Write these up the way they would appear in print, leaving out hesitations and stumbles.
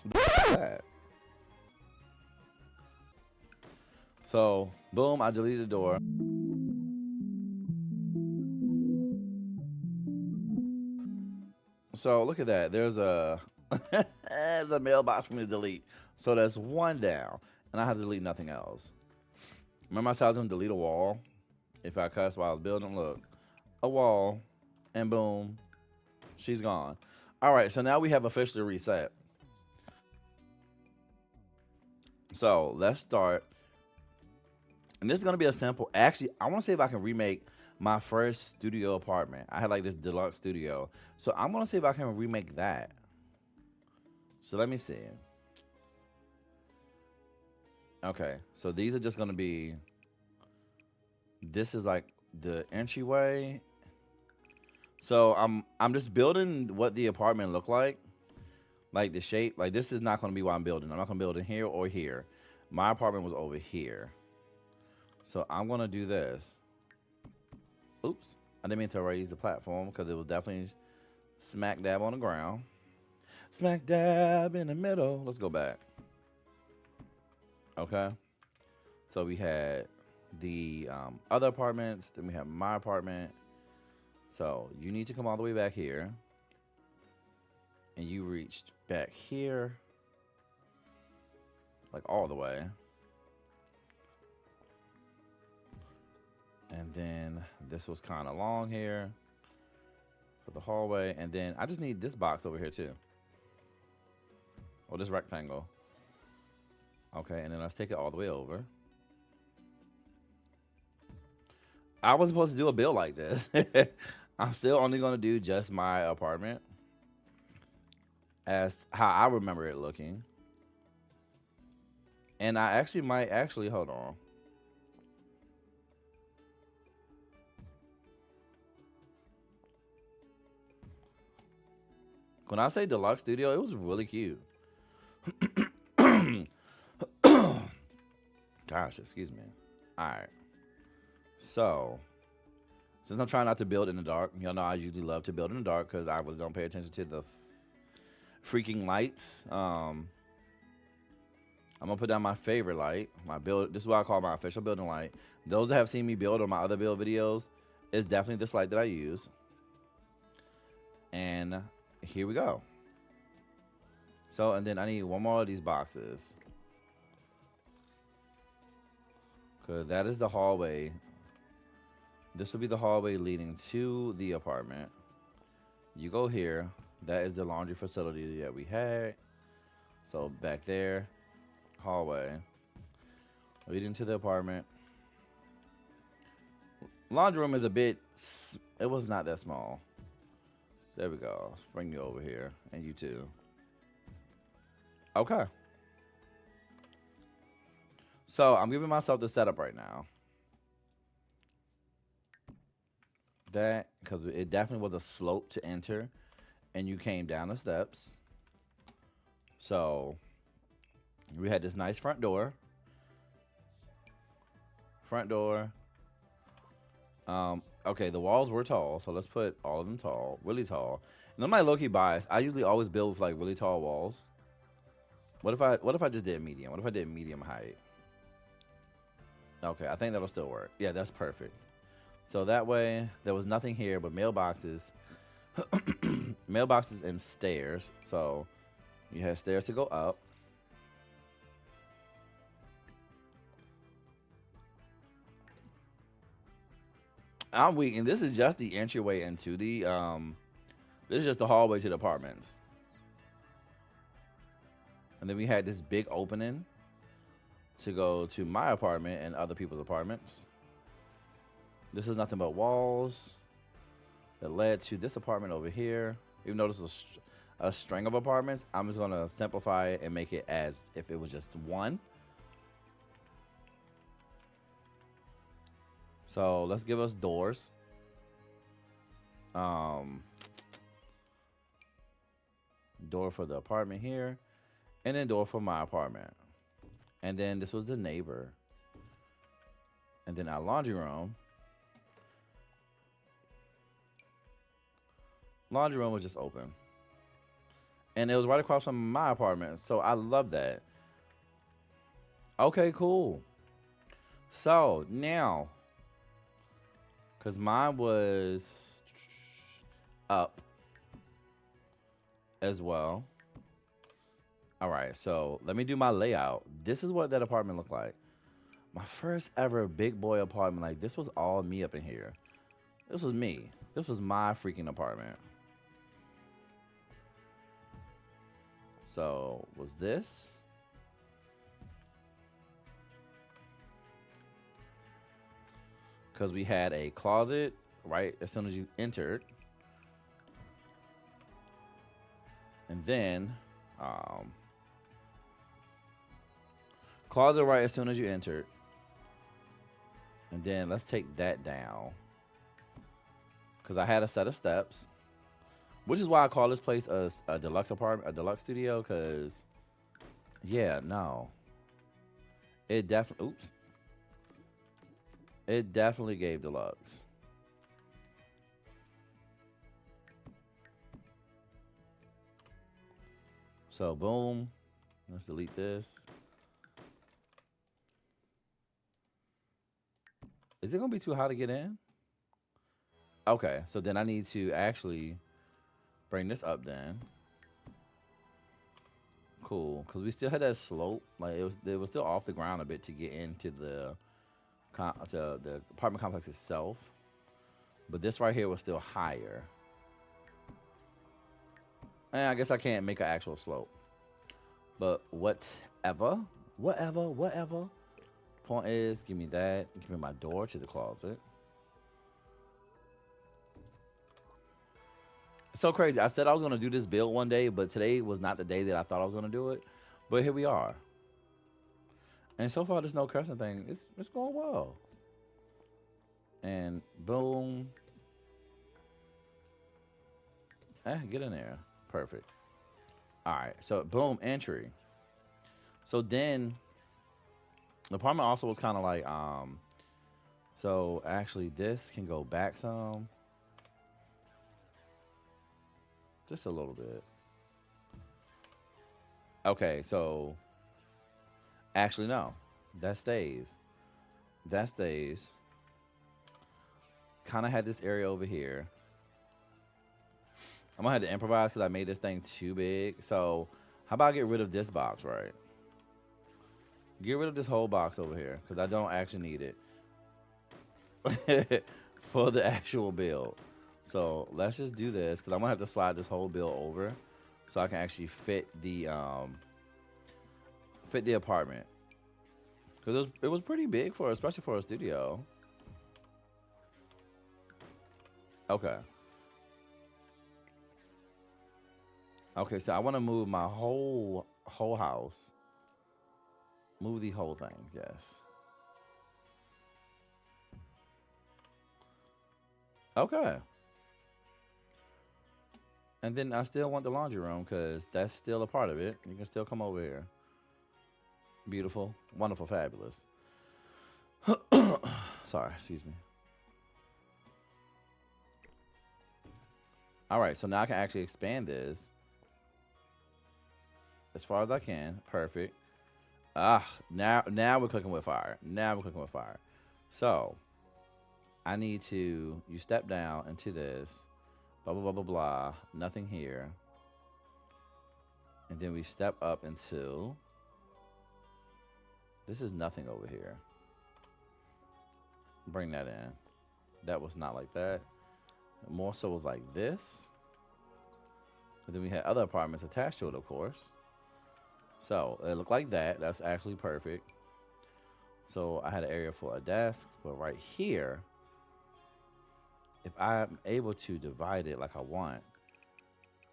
That. So, boom, I deleted the door. So, look at that. There's a the mailbox for me to delete. So, that's one down. And I have to delete nothing else. Remember I said I was going to delete a wall? If I cuss while I was building, look. A wall. And boom, she's gone. All right, so now we have officially reset. So, let's start. And this is going to be a simple. Actually, I want to see if I can remake my first studio apartment. I had like this deluxe studio. So I'm going to see if I can remake that. So let me see. Okay. So these are just going to be. This is like the entryway. So I'm just building what the apartment looked like the shape. Like this is not going to be what I'm building. I'm not going to build it here or here. My apartment was over here. So I'm going to do this. Oops. I didn't mean to raise the platform because it was definitely smack dab on the ground. Smack dab in the middle. Let's go back. Okay. So we had the other apartments. Then we have my apartment. So you need to come all the way back here. And you reached back here. Like all the way. And then this was kind of long here for the hallway. And then I just need this box over here too. Or this rectangle. Okay, and then let's take it all the way over. I wasn't supposed to do a build like this. I'm still only going to do just my apartment. As how I remember it looking. And I actually might hold on. When I say deluxe studio, it was really cute. Gosh, excuse me. All right. So, since I'm trying not to build in the dark, y'all know I usually love to build in the dark because I really don't pay attention to the freaking lights. I'm gonna put down my favorite light. My build. This is what I call my official building light. Those that have seen me build on my other build videos, it's definitely this light that I use. And here we go. So, and then I need one more of these boxes. Because that is the hallway. This will be the hallway leading to the apartment. You go here. That is the laundry facility that we had. So, back there, hallway. Leading to the apartment. Laundry room is a bit, it was not that small. There we go. Let's bring you over here. And you too. Okay. So I'm giving myself the setup right now. That, because it definitely was a slope to enter. And you came down the steps. So we had this nice front door. Front door. Okay, the walls were tall, so let's put all of them tall, really tall. And I'm like low-key biased. I usually always build with like really tall walls. What if I just did medium? What if I did medium height? Okay, I think that'll still work. Yeah, that's perfect. So that way there was nothing here but mailboxes, mailboxes and stairs. So you have stairs to go up. I'm weak, and this is just the entryway into the this is just the hallway to the apartments. And then we had this big opening to go to my apartment and other people's apartments. This is nothing but walls that led to this apartment over here. Even though this is a string of apartments, I'm just gonna simplify it and make it as if it was just one. So let's give us doors. Door for the apartment here, and then door for my apartment. And then this was the neighbor. And then our laundry room. Laundry room was just open. And it was right across from my apartment. So I love that. Okay, cool. So now, because mine was up as well. All right, so let me do my layout. This is what that apartment looked like. My first ever big boy apartment. Like, this was all me up in here. This was me. This was my freaking apartment. So, was this? Because we had a closet right as soon as you entered. And then, closet right as soon as you entered. And then let's take that down. Because I had a set of steps. Which is why I call this place a deluxe apartment, a deluxe studio. Because, yeah, no. It definitely, oops. It definitely gave deluxe. So, boom. Let's delete this. Is it going to be too high to get in? Okay, so then I need to actually bring this up then. Cool, because we still had that slope. Like, it was still off the ground a bit to get into the apartment complex itself. But this right here was still higher. And I guess I can't make an actual slope. But whatever. Whatever. Point is, give me that. Give me my door to the closet. It's so crazy. I said I was going to do this build one day, but today was not the day that I thought I was going to do it. But here we are. And so far, there's no cursing thing. It's going well. And boom. Get in there. Perfect. All right. So boom, entry. So then the apartment also was kind of like, so actually this can go back some. Just a little bit. Okay, so actually no. That stays. That stays. Kind of had this area over here. I'm gonna have to improvise because I made this thing too big. So how about I get rid of this box, right? Get rid of this whole box over here because I don't actually need it for the actual build. So let's just do this because I'm gonna have to slide this whole build over so I can actually fit the apartment because it was pretty big for especially for a studio. Okay. Okay, so I want to move my whole house. Move the whole thing, yes. Okay. And then I still want the laundry room because that's still a part of it. You can still come over here. Beautiful, wonderful, fabulous. Sorry, excuse me. All right, so now I can actually expand this as far as I can. Perfect. Now we're cooking with fire. Now we're cooking with fire. So I need to you step down into this. Blah blah blah blah blah. Nothing here. And then we step up into this is nothing over here. Bring that in. That was not like that. More so was like this. And then we had other apartments attached to it, of course. So it looked like that. That's actually perfect. So I had an area for a desk, but right here, if I'm able to divide it like I want,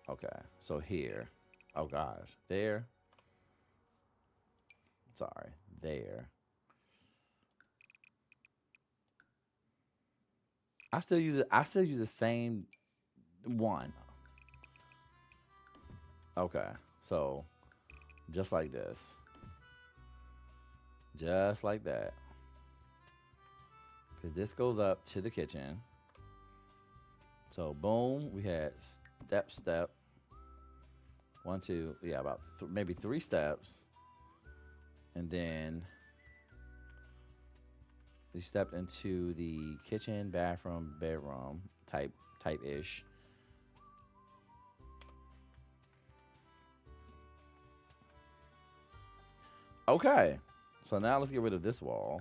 okay. So here, oh gosh, there. Sorry, there. I still use it. I still use the same one. Okay, so just like this, just like that, because this goes up to the kitchen. So boom, we had step, One, two, yeah, about maybe 3 steps, and then we stepped into the kitchen, bathroom, bedroom type ish. Okay, so now let's get rid of this wall,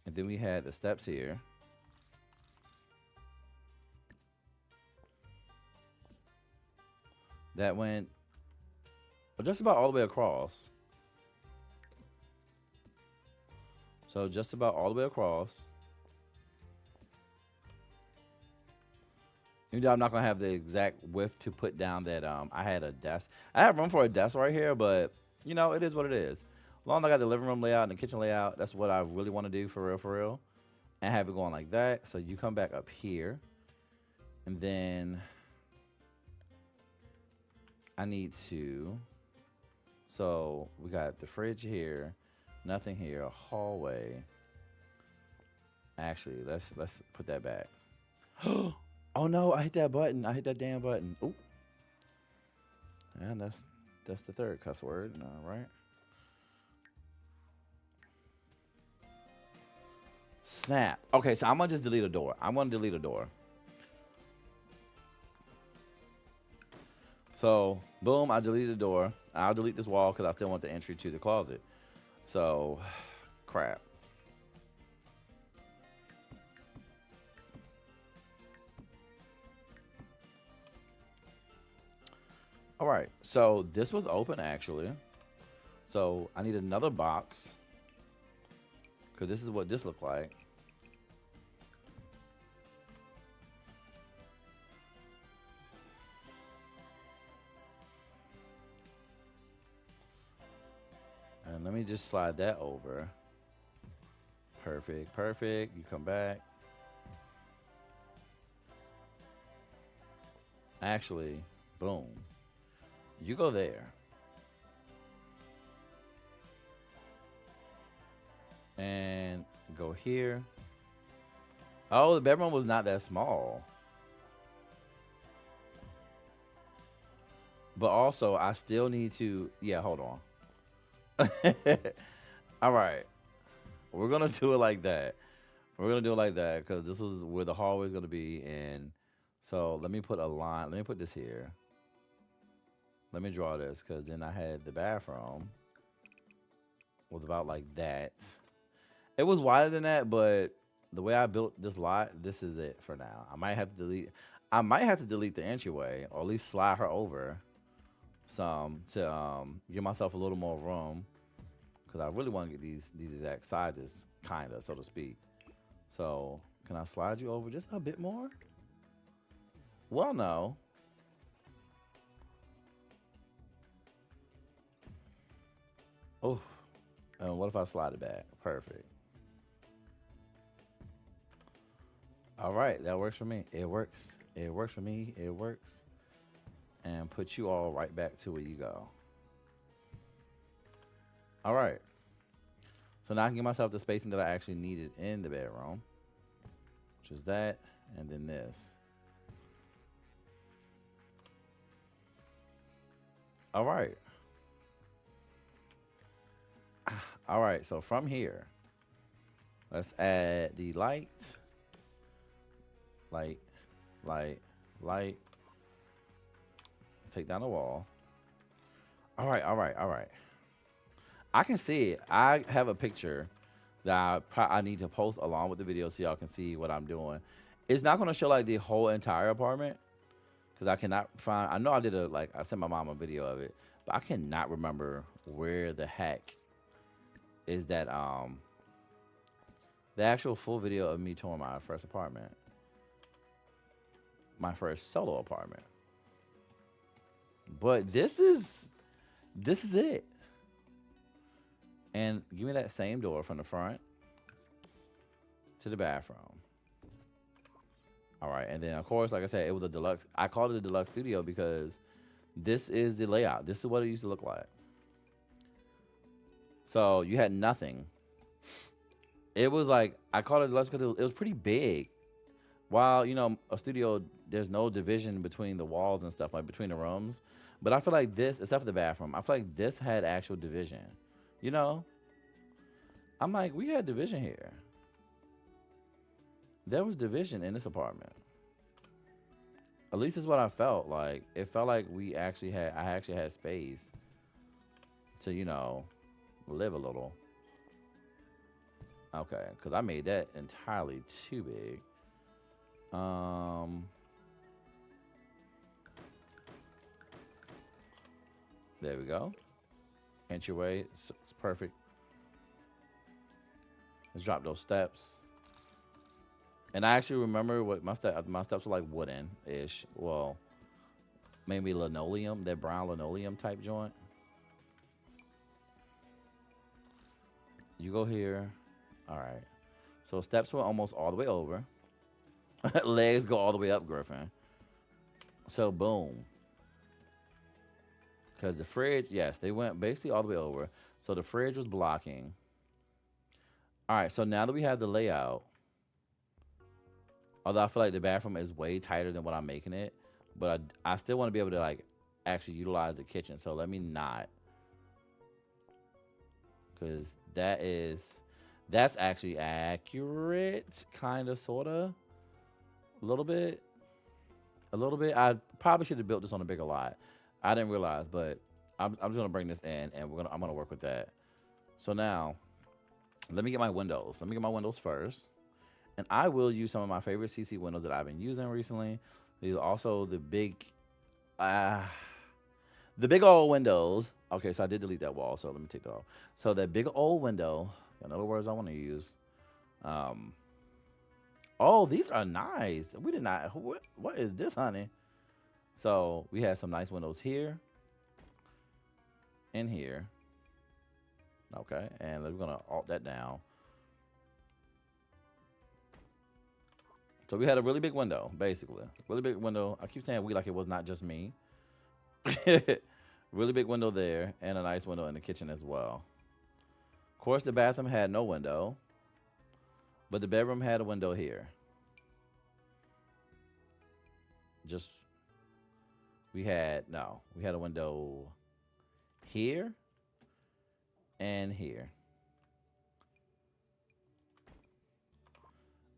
and then we had the steps here. That went just about all the way across. So just about all the way across. Even though I'm not gonna have the exact width to put down that I had a desk. I have room for a desk right here, but you know, it is what it is. As long as I got the living room layout and the kitchen layout, that's what I really want to do for real. And have it going like that. So you come back up here. And then I need to, so we got the fridge here, nothing here, a hallway. Actually, let's put that back. Oh no, I hit that button. I hit that damn button. Oop. And that's the third cuss word. All right. Snap. Okay, so I'm gonna just delete a door. I'm gonna delete a door. So boom, I deleted the door. I'll delete this wall because I still want the entry to the closet. So crap. All right, so this was open actually. So I need another box because this is what this looked like. And let me just slide that over. Perfect, perfect. You come back. Actually, boom. You go there. And go here. Oh, the bedroom was not that small. But also, I still need to. Yeah, hold on. All right. We're going to do it like that. We're going to do it like that because this is where the hallway is going to be. And so let me put a line. Let me put this here. Let me draw this because then I had the bathroom. Was about like that. It was wider than that, but the way I built this lot, this is it for now. I might have to delete. I might have to delete the entryway, or at least slide her over some to give myself a little more room, because I really want to get these exact sizes, kinda, so to speak. So can I slide you over just a bit more? Well, no. Oh, what if I slide it back? Perfect. All right, that works for me. It works. It works for me. It works. And put you all right back to where you go. All right. So now I can give myself the spacing that I actually needed in the bedroom, which is that, and then this. All right. All right. So from here, let's add the light, light, light, light. Take down the wall. All right. All right. All right. I can see it. I have a picture that I need to post along with the video so y'all can see what I'm doing. It's not going to show like the whole entire apartment because I cannot find. I know I did I sent my mom a video of it, but I cannot remember where the heck is that the actual full video of me touring my first apartment, my first solo apartment. But this is it. And give me that same door from the front to the bathroom. All right, and then of course, like I said, it was a deluxe. I called it a deluxe studio because this is the layout. This is what it used to look like. So you had nothing. It was like I called it deluxe because it was pretty big. While a studio there's no division between the walls and stuff, like between the rooms. But I feel like this, except for the bathroom, I feel like this had actual division. You know, I'm like, we had division here. There was division in this apartment. At least is what I felt like. It felt like I actually had space to, live a little. Okay, because I made that entirely too big. There we go. Entryway, it's perfect. Let's drop those steps. And I actually remember what my steps were like wooden-ish. Well, maybe linoleum, that brown linoleum type joint. You go here. All right. So steps were almost all the way over. Legs go all the way up, Griffin. So boom. Because the fridge, yes, they went basically all the way over. So the fridge was blocking. All right. So now that we have the layout, although I feel like the bathroom is way tighter than what I'm making it, but I still want to be able to like actually utilize the kitchen. So let me not, because that's actually accurate, kind of, sorta, a little bit. I probably should have built this on a bigger lot. I didn't realize, but I'm just gonna bring this in, and I'm gonna work with that. So now, let me get my windows. Let me get my windows first. And I will use some of my favorite CC windows that I've been using recently. These are also the big old windows. Okay, so I did delete that wall, so let me take that off. So that big old window, in other words I want to use. Oh, these are nice. We did not, what is this, honey? So we had some nice windows here and here. Okay, and we're gonna alt that down. So we had a really big window, basically. Really big window. I keep saying we like it was not just me. Really big window there, and a nice window in the kitchen as well. Of course, the bathroom had no window, but the bedroom had a window here. We had a window here and here.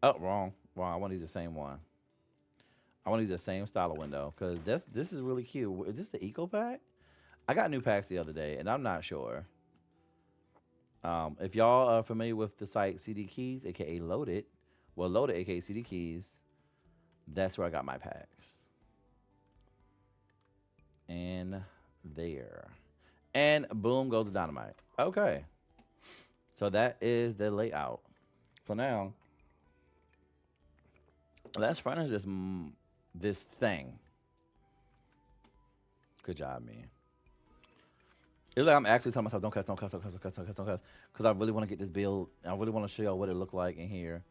Oh, wrong. Wow, I want to use the same one. I want to use the same style of window because this is really cute. Is this the Eco Pack? I got new packs the other day, and I'm not sure. If y'all are familiar with the site CD Keys, aka Loaded, aka CD Keys, that's where I got my packs. And there. And boom goes the dynamite. Okay. So that is the layout. So now, let's furnish this thing. Good job, man. It's like I'm actually telling myself, don't cuss. Because I really want to get this build. I really want to show y'all what it looked like in here.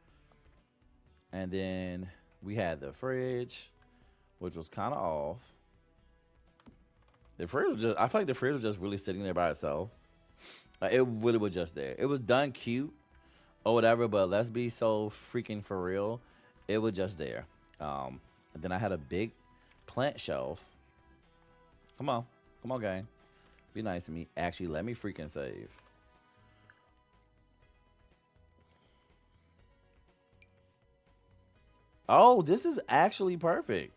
And then we had the fridge, which was kind of off. The fridge was I feel like the fridge was just really sitting there by itself. Like, it really was just there. It was done cute or whatever, but let's be so freaking for real. It was just there. And then I had a big plant shelf. Come on, gang. Be nice to me. Actually, let me freaking save. Oh, this is actually perfect.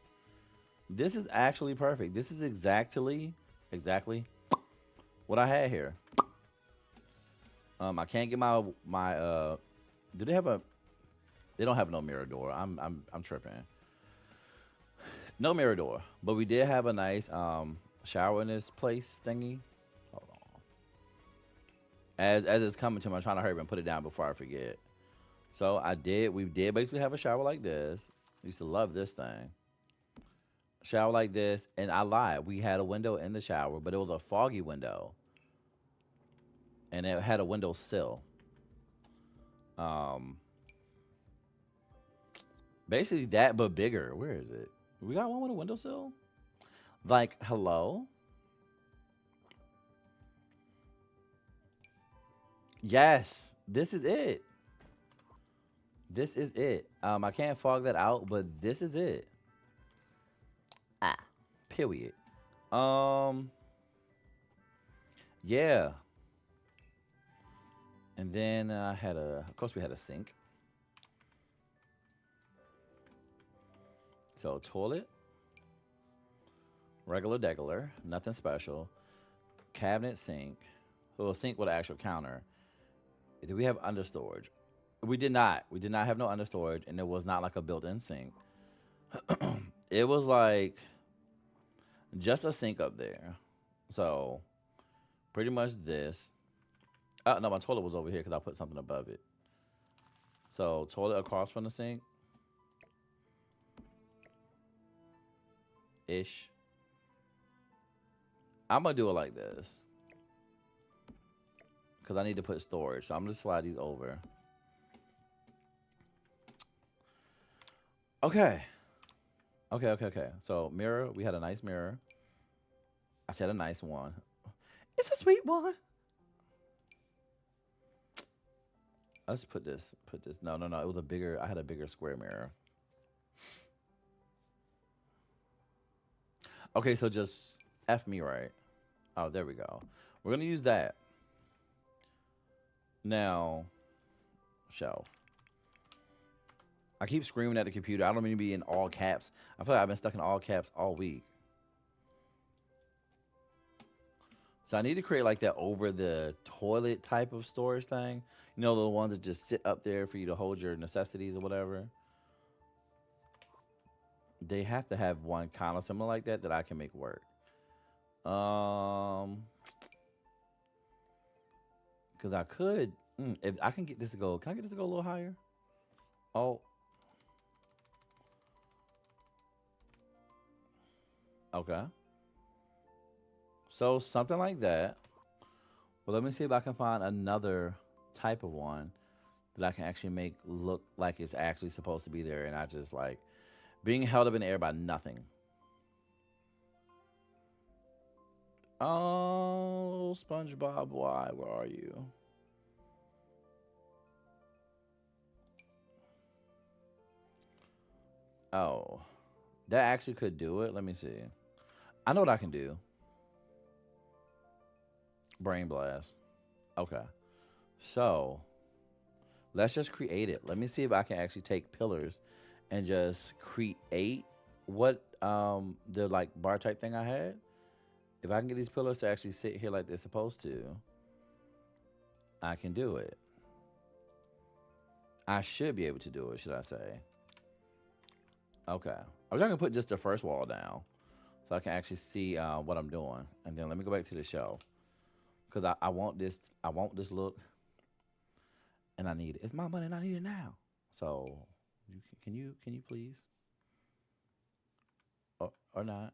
This is actually perfect. This is exactly what I had here. I can't get my do they have a they don't have no mirror door. I'm tripping. No mirror door. But we did have a nice shower in this place thingy. Hold on. As it's coming to me, I'm trying to hurry up and put it down before I forget. So we did basically have a shower like this. I used to love this thing. Shower like this, and I lied. We had a window in the shower, but it was a foggy window. And it had a window sill. Basically that, but bigger. Where is it? We got one with a windowsill? Like, hello? Yes, this is it. This is it. I can't fog that out, but this is it. Period. Um, yeah. And then I had of course, we had a sink. So toilet, regular degular, nothing special. Cabinet sink. So a sink with an actual counter. Did we have under storage? We did not. We did not have no under storage, and it was not like a built-in sink. It was like just a sink up there. So pretty much this. No, my toilet was over here because I put something above it. So toilet across from the sink, ish. I'm gonna do it like this because I need to put storage. So I'm gonna slide these over. Okay. Okay. So mirror, we had a nice mirror. I said a nice one. It's a sweet one. Let's put this. Put this. No. It was a bigger. I had a bigger square mirror. Okay, so just F me right. Oh, there we go. We're gonna use that. Now, shelf. I keep screaming at the computer. I don't mean to be in all caps. I feel like I've been stuck in all caps all week. So I need to create like that over the toilet type of storage thing. You know, the ones that just sit up there for you to hold your necessities or whatever. They have to have one kind of similar like that I can make work. Because I could, if I can get this to go, can I get this to go a little higher? Oh, okay. So something like that. Well, let me see if I can find another type of one that I can actually make look like it's actually supposed to be there and not just like being held up in the air by nothing. Oh, SpongeBob, why? Where are you? Oh, that actually could do it. Let me see. I know what I can do. Brain blast. Okay. So let's just create it. Let me see if I can actually take pillars and just create what the like bar type thing I had. If I can get these pillars to actually sit here like they're supposed to, I can do it. I should be able to do it, should I say. Okay. I was gonna put just the first wall down so I can actually see what I'm doing. And then let me go back to the shelf. Cause I want this look and I need it. It's my money and I need it now. So can you please? Or not.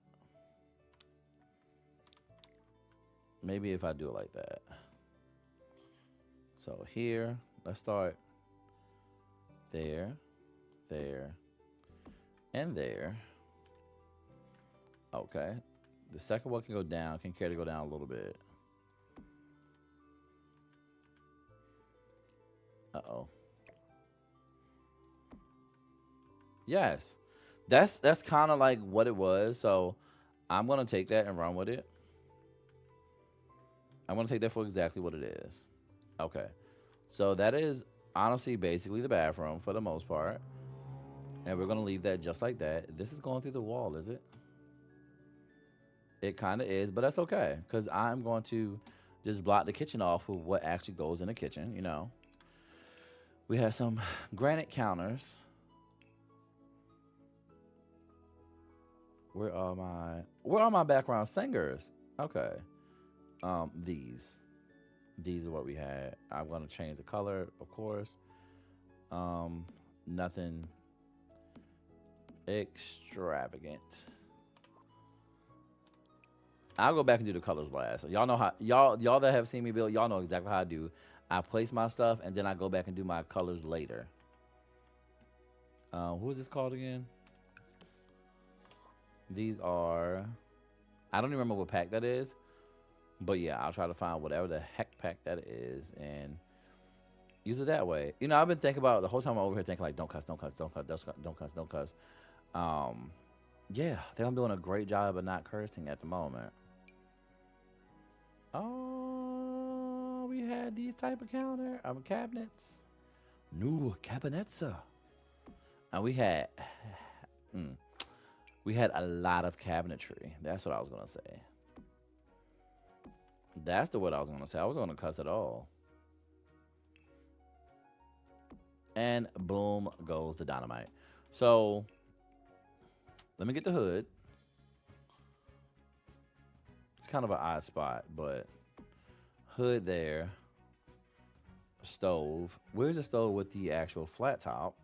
Maybe if I do it like that. So here, let's start there, there, and there. Okay. The second one can go down. Can care to go down a little bit. Uh-oh. Yes. That's kind of like what it was. So I'm gonna take that and run with it. I'm gonna take that for exactly what it is. Okay. So that is honestly basically the bathroom for the most part. And we're gonna leave that just like that. This is going through the wall, is it? It kind of is, but that's okay. Because I'm going to just block the kitchen off with what actually goes in the kitchen, you know. We have some granite counters. Where are my background singers? Okay. These. These are what we had. I'm gonna change the color, of course. Nothing extravagant. I'll go back and do the colors last. Y'all know how y'all that have seen me build, y'all know exactly how I do. I place my stuff and then I go back and do my colors later. Who is this called again? These are, I don't even remember what pack that is, but yeah, I'll try to find whatever the heck pack that is and use it that way. You know, I've been thinking about the whole time I'm over here thinking like, don't cuss, don't cuss, don't cuss, don't cuss, don't cuss, don't cuss. Um, Yeah, I think I'm doing a great job of not cursing at the moment. Oh, we had these type of cabinets. New cabinets. And mm, we had a lot of cabinetry. That's what I was gonna say. That's the what I was gonna say. I was gonna cuss it all. And boom goes the dynamite. So let me get the hood. It's kind of an odd spot, but hood there. Stove. Where's the stove with the actual flat top?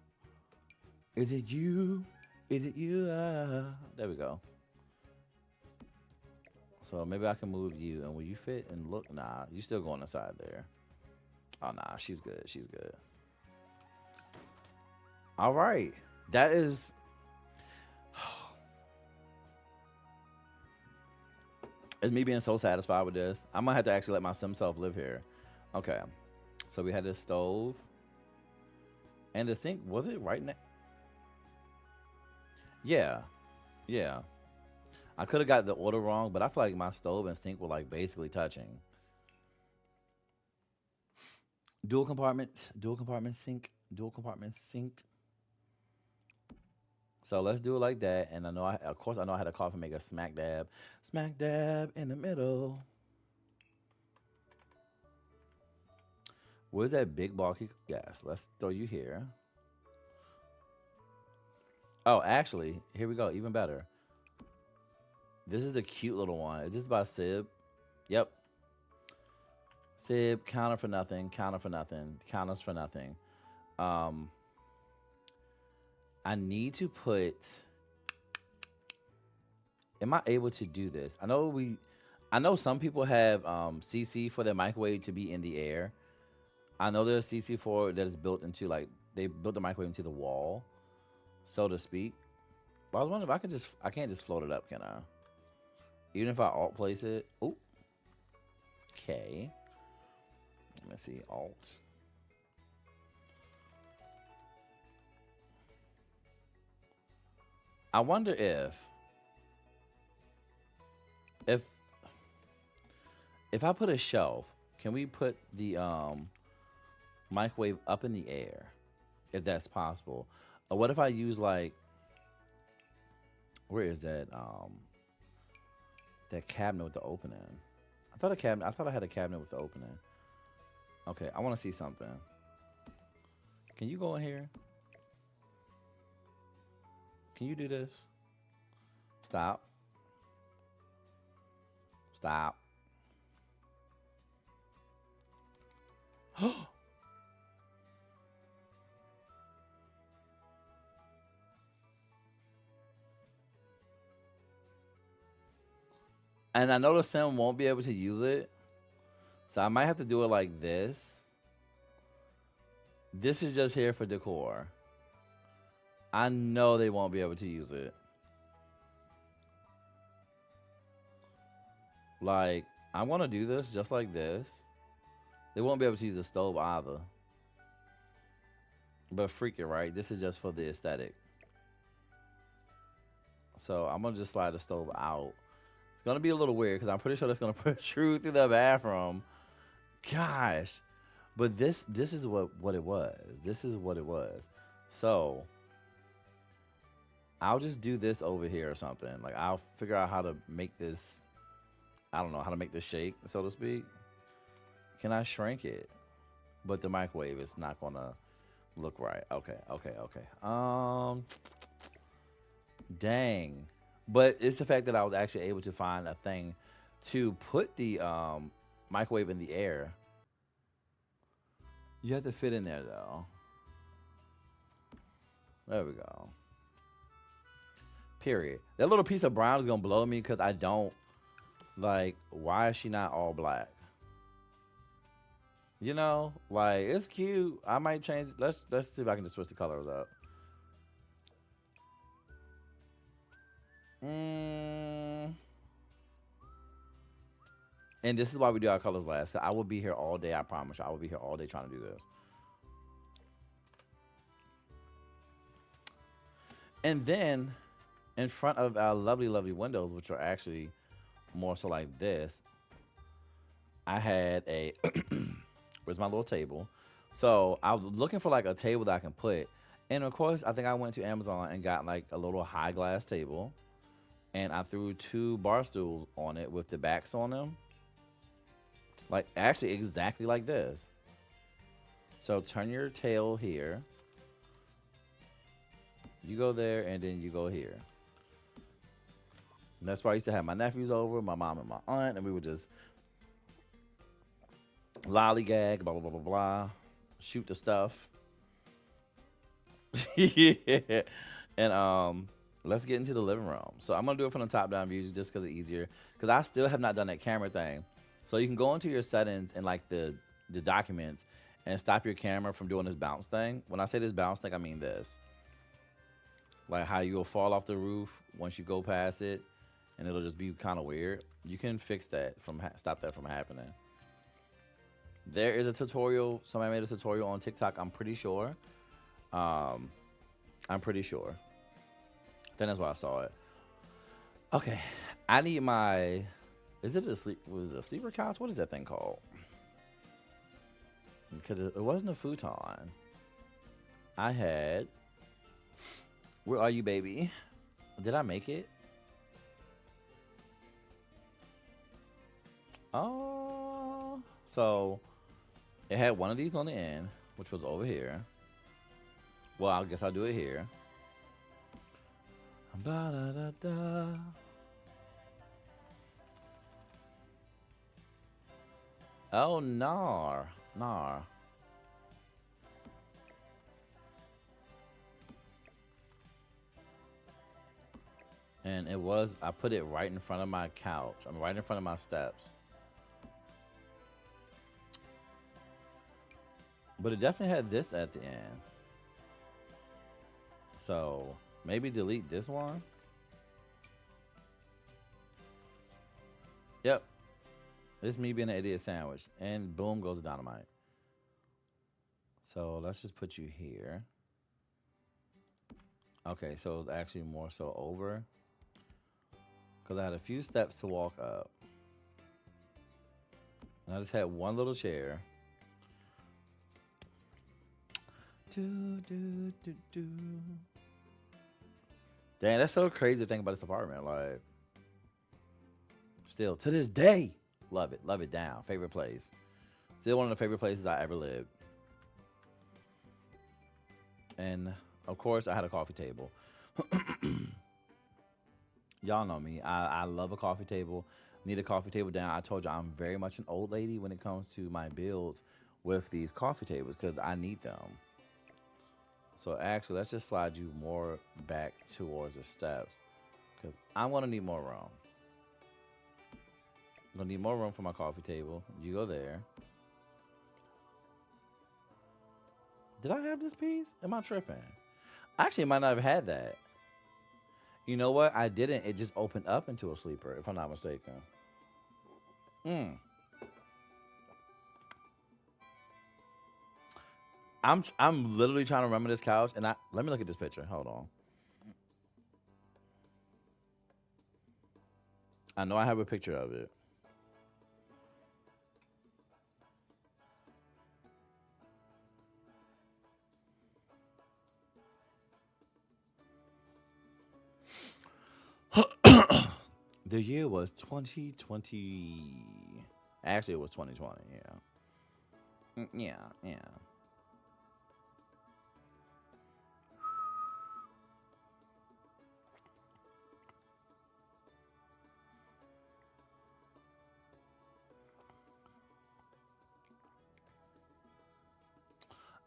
Is it you? Is it you? There we go. So maybe I can move you, and will you fit and look? Nah, you still going inside there. Oh nah, she's good. She's good. All right, that is. It's me being so satisfied with this. I'm gonna have to actually let my sim self live here. Okay, so we had this stove and the sink. Was it right next? Yeah, yeah. I could have got the order wrong, but I feel like my stove and sink were like basically touching. Dual compartment sink, dual compartment sink. So let's do it like that. And I know, of course, I know how to coffee make a smack dab in the middle. Where's that big bulky? Yes, let's throw you here. Oh, actually, here we go. Even better. This is the cute little one. Is this by Sib? Yep. Sib, counter for nothing, counter for nothing, counters for nothing. Um, I need to put. Am I able to do this? I know some people have CC for their microwave to be in the air. I know there's CC for that is built into like they built the microwave into the wall, so to speak. But I was wondering if I can't just float it up, can I? Even if I alt place it. Oh, okay. Let me see alt. I wonder if if I put a shelf, can we put the microwave up in the air, if that's possible? Or what if I use like where is that cabinet with the opening? I thought I had a cabinet with the opening. Okay, I want to see something. Can you go in here? Can you do this? Stop. Stop. And I know the sim won't be able to use it. So I might have to do it like this. This is just here for decor. I know they won't be able to use it. Like, I want to do this just like this. They won't be able to use the stove either. But freak it, right? This is just for the aesthetic. So I'm gonna just slide the stove out. It's gonna be a little weird because I'm pretty sure that's gonna protrude through the bathroom. Gosh. But this is what it was. This is what it was. So I'll just do this over here or something. Like I'll figure out how to make this. I don't know how to make this shake, so to speak. Can I shrink it? But the microwave is not gonna look right. Okay, okay, okay. Dang. But it's the fact that I was actually able to find a thing to put the microwave in the air. You have to fit in there though. There we go. Period. That little piece of brown is gonna blow me because I don't like. Why is she not all black? You know, like it's cute. I might change. Let's see if I can just switch the colors up. Mm. And this is why we do our colors last. 'Cause I will be here all day. I promise you. I will be here all day trying to do this. And then in front of our lovely, lovely windows, which are actually more so like this, I had a where's my little table? So I was looking for like a table that I can put. And of course, I think I went to Amazon and got like a little high glass table. And I threw two bar stools on it with the backs on them. Like actually exactly like this. So turn your tail here. You go there and then you go here. And that's why I used to have my nephews over, my mom and my aunt, and we would just lollygag, blah blah blah blah blah, shoot the stuff. Yeah. And let's get into the living room. So I'm gonna do it from the top down view just because it's easier. Because I still have not done that camera thing. So you can go into your settings and like the documents and stop your camera from doing this bounce thing. When I say this bounce thing, I mean this. Like how you'll fall off the roof once you go past it, and it'll just be kind of weird. You can fix that from stop that from happening. There is a tutorial. Somebody made a tutorial on TikTok. I'm pretty sure. Um, I'm pretty sure. Then that's why I saw it. Okay, I need my. Is it a sleep? Was it a sleeper couch? What is that thing called? Because it wasn't a futon. I had. Where are you, baby? Did I make it? Oh, so it had one of these on the end, which was over here. Well, I guess I'll do it here. Ba-da-da-da. Oh, nar. Nar. And it was, I put it right in front of my couch. I mean, right in front of my steps. But it definitely had this at the end. So maybe delete this one. Yep. It's me being an idiot sandwich. And boom goes the dynamite. So let's just put you here. Okay, so it's actually more so over. Because I had a few steps to walk up. And I just had one little chair. Do, do, do, do. Dang, that's so crazy to think about this apartment. Like, still to this day, love it down. Favorite place. Still one of the favorite places I ever lived. And of course, I had a coffee table. Y'all know me. I love a coffee table. Need a coffee table down. I told you I'm very much an old lady when it comes to my builds with these coffee tables because I need them. So actually, let's just slide you more back towards the steps because I'm gonna need more room. I'm gonna need more room for my coffee table. You go there. Did I have this piece? Am I tripping? Actually, I might not have had that. You know what? I didn't. It just opened up into a sleeper, if I'm not mistaken. Mm. I'm literally trying to remember this couch, and I let me look at this picture. Hold on. I know I have a picture of it. The year was 2020. Actually, it was 2020. Yeah. Yeah. Yeah.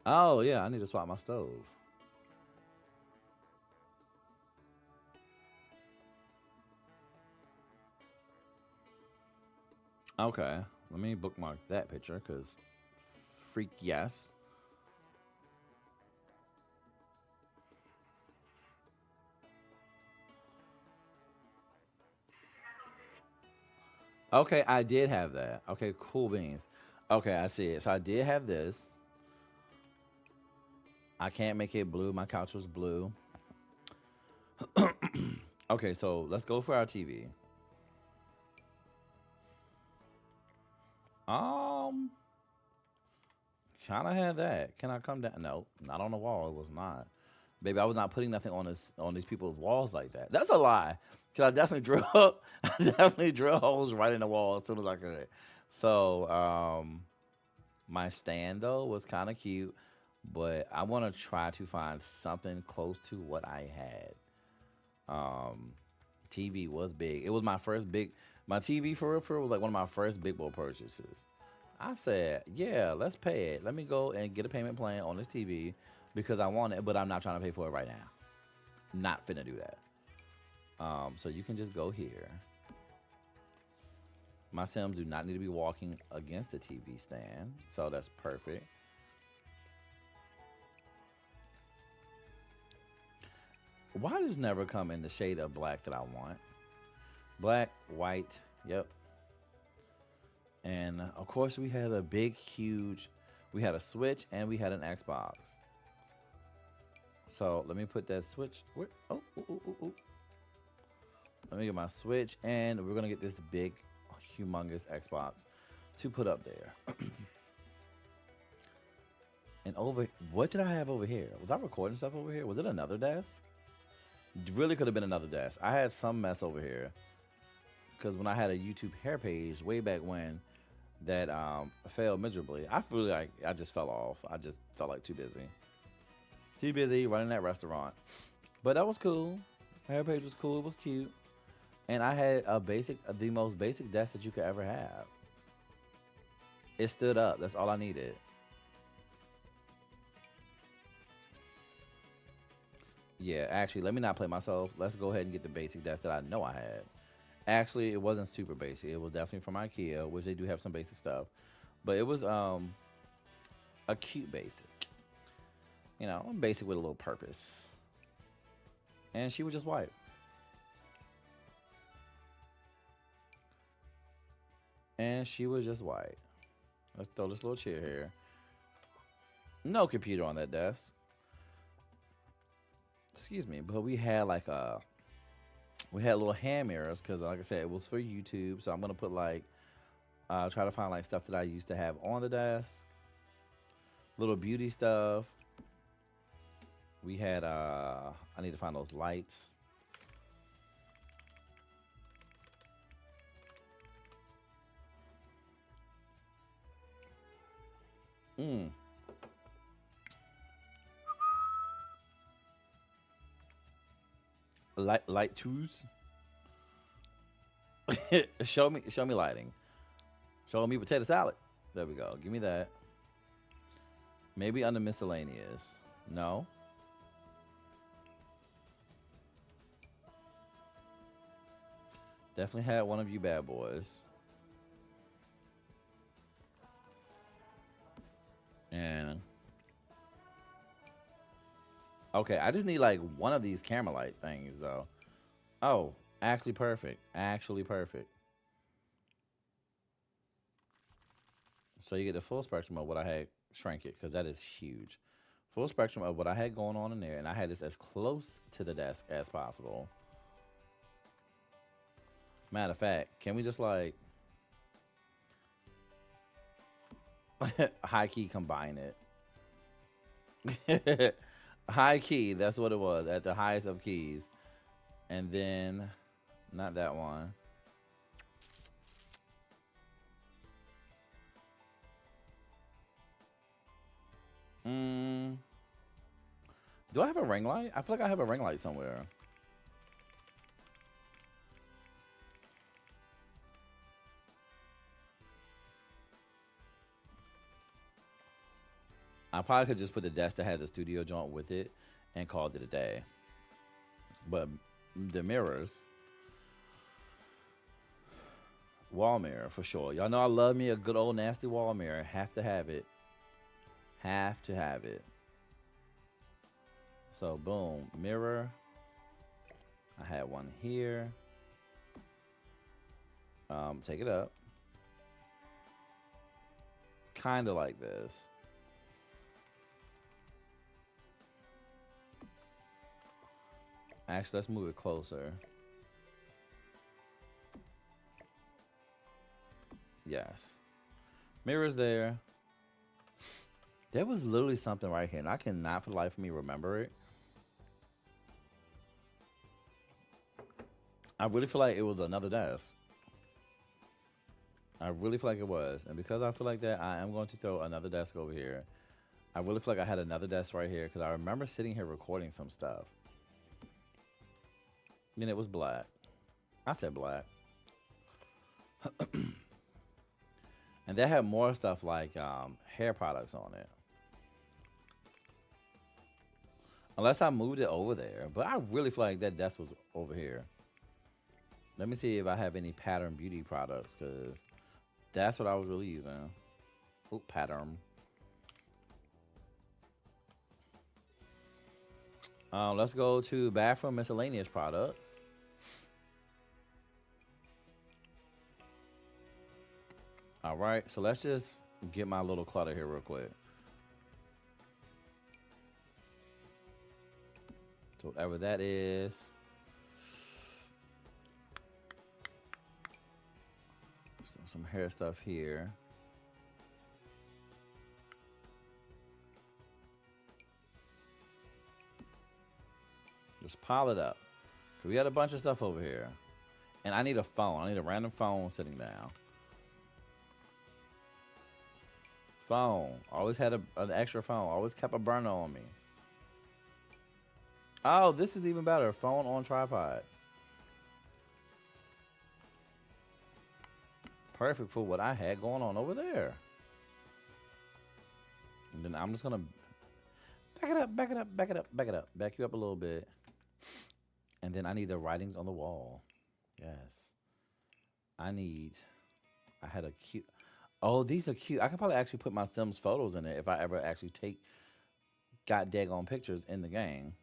Oh yeah. I need to swap my stove. Okay. Let me bookmark that picture because freak yes. Okay, I did have that. Okay, cool beans. Okay, I see it. So I did have this. I can't make it blue. My couch was blue. Okay, so let's go for our TV. Um, kind of had that. Can I come down? No, not on the wall. It was not. Baby, I was not putting nothing on this on these people's walls like that. That's a lie. Cause I definitely drill I definitely drill holes right in the wall as soon as I could. So my stand though was kind of cute, but I want to try to find something close to what I had. Um, TV was big. It was my first big. My TV for real was like one of my first big boy purchases. I said, yeah, let's pay it. Let me go and get a payment plan on this TV because I want it, but I'm not trying to pay for it right now. Not finna do that. So you can just go here. My Sims do not need to be walking against the TV stand, so that's perfect. Why does never come in the shade of black that I want? Black, white, yep. And of course, we had a big, huge. We had a Switch and we had an Xbox. So let me put that Switch. Where? Oh, ooh, ooh, ooh, ooh. Let me get my Switch, and we're gonna get this big, humongous Xbox to put up there. And over, what did I have over here? Was I recording stuff over here? Was it another desk? Really could have been another desk. I had some mess over here because when I had a YouTube hair page way back when, that failed miserably. I feel like I just fell off. I just felt like too busy running that restaurant. But that was cool. Hair page was cool. It was cute. And I had the most basic desk that you could ever have. It stood up. That's all I needed. Yeah, actually, let me not play myself. Let's go ahead and get the basic desk that I know I had. Actually, it wasn't super basic. It was definitely from IKEA, which they do have some basic stuff. But it was a cute basic. You know, basic with a little purpose. And she was just white. And she was just white. Let's throw this little chair here. No computer on that desk. Excuse me, but we had little hand mirrors because, like I said, it was for YouTube. So I'm gonna put like try to find like stuff that I used to have on the desk, little beauty stuff. We had I need to find those lights. Mm. Light twos. Show me lighting. Show me potato salad. There we go. Give me that. Maybe under miscellaneous. No. Definitely had one of you bad boys. And okay, I just need like one of these camera light things though. Oh, actually perfect. Actually perfect. So you get the full spectrum of what I had. Shrink it because that is huge. Full spectrum of what I had going on in there, and I had this as close to the desk as possible. Matter of fact, can we just like high key combine it? High key, that's what it was at the highest of keys, and then not that one. Mm, do I have a ring light? I feel like I have a ring light somewhere. I probably could just put the desk that had the studio joint with it and called it a day. But the mirrors, wall mirror for sure. Y'all know I love me a good old nasty wall mirror. Have to have it. Have to have it. So boom, mirror. I had one here. Take it up. Kind of like this. Actually, let's move it closer. Yes. Mirrors there. There was literally something right here, and I cannot for the life of me remember it. I really feel like it was another desk. I really feel like it was. And because I feel like that, I am going to throw another desk over here. I really feel like I had another desk right here because I remember sitting here recording some stuff. And it was black. I said black. And they had more stuff like hair products on it. Unless I moved it over there. But I really feel like that desk was over here. Let me see if I have any pattern beauty products because that's what I was really using. Oop, pattern. Let's go to bathroom miscellaneous products. All right, so let's just get my little clutter here real quick. So whatever that is. Some hair stuff here. Just pile it up. We got a bunch of stuff over here. And I need a phone. I need a random phone sitting down. Phone. Always had an extra phone. Always kept a burner on me. Oh, this is even better. Phone on tripod. Perfect for what I had going on over there. And then I'm just going to back it up, back it up, back it up, back it up. Back you up a little bit. And then I need the writings on the wall. Yes. I had a cute. Oh, these are cute. I could probably actually put my Sims photos in it if I ever actually got daggone pictures in the game.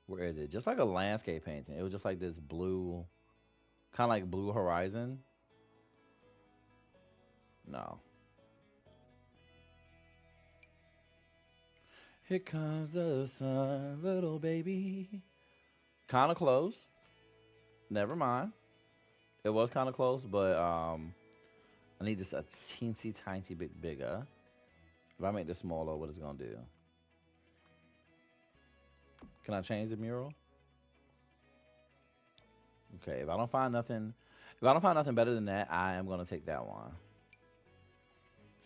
Where is it? Just like a landscape painting. It was just like this blue, kind of like blue horizon. No. Here comes the sun, little baby. Kind of close. Never mind. It was kind of close, but I need just a teensy tiny bit bigger. If I make this smaller, what is it gonna do? Can I change the mural? Okay, if I don't find nothing better than that, I am gonna take that one.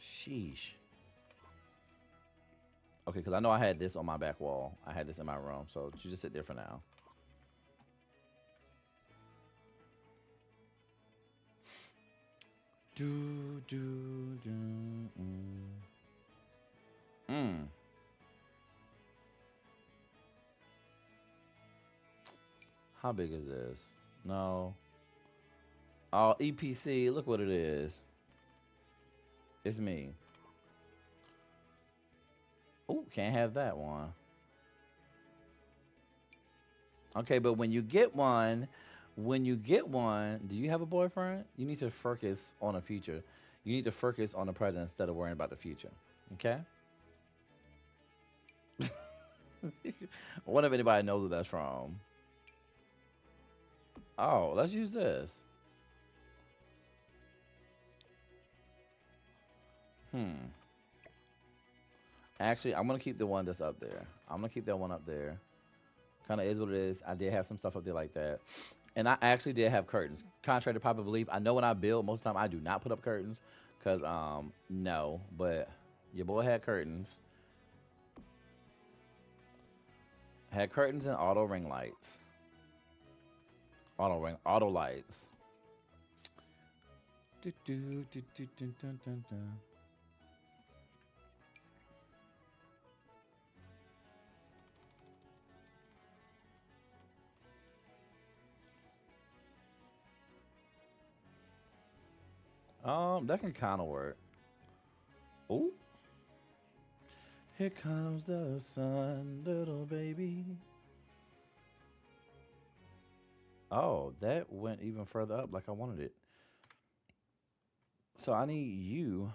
Sheesh. Okay, because I know I had this on my back wall. I had this in my room, so you just sit there for now. How big is this? No. Oh, EPC. Look what it is. It's me. Oh, can't have that one. Okay, but when you get one, do you have a boyfriend? You need to focus on the future. You need to focus on the present instead of worrying about the future. Okay? I wonder if anybody knows what that's from. Oh, let's use this. Actually, I'm going to keep the one that's up there. I'm going to keep that one up there. Kind of is what it is. I did have some stuff up there like that. And I actually did have curtains. Contrary to popular belief, I know when I build, most of the time I do not put up curtains. Because, no. But your boy had curtains. Had curtains and auto ring lights. Auto lights. That can kind of work. Ooh. Here comes the sun, little baby. Oh, that went even further up like I wanted it. So I need you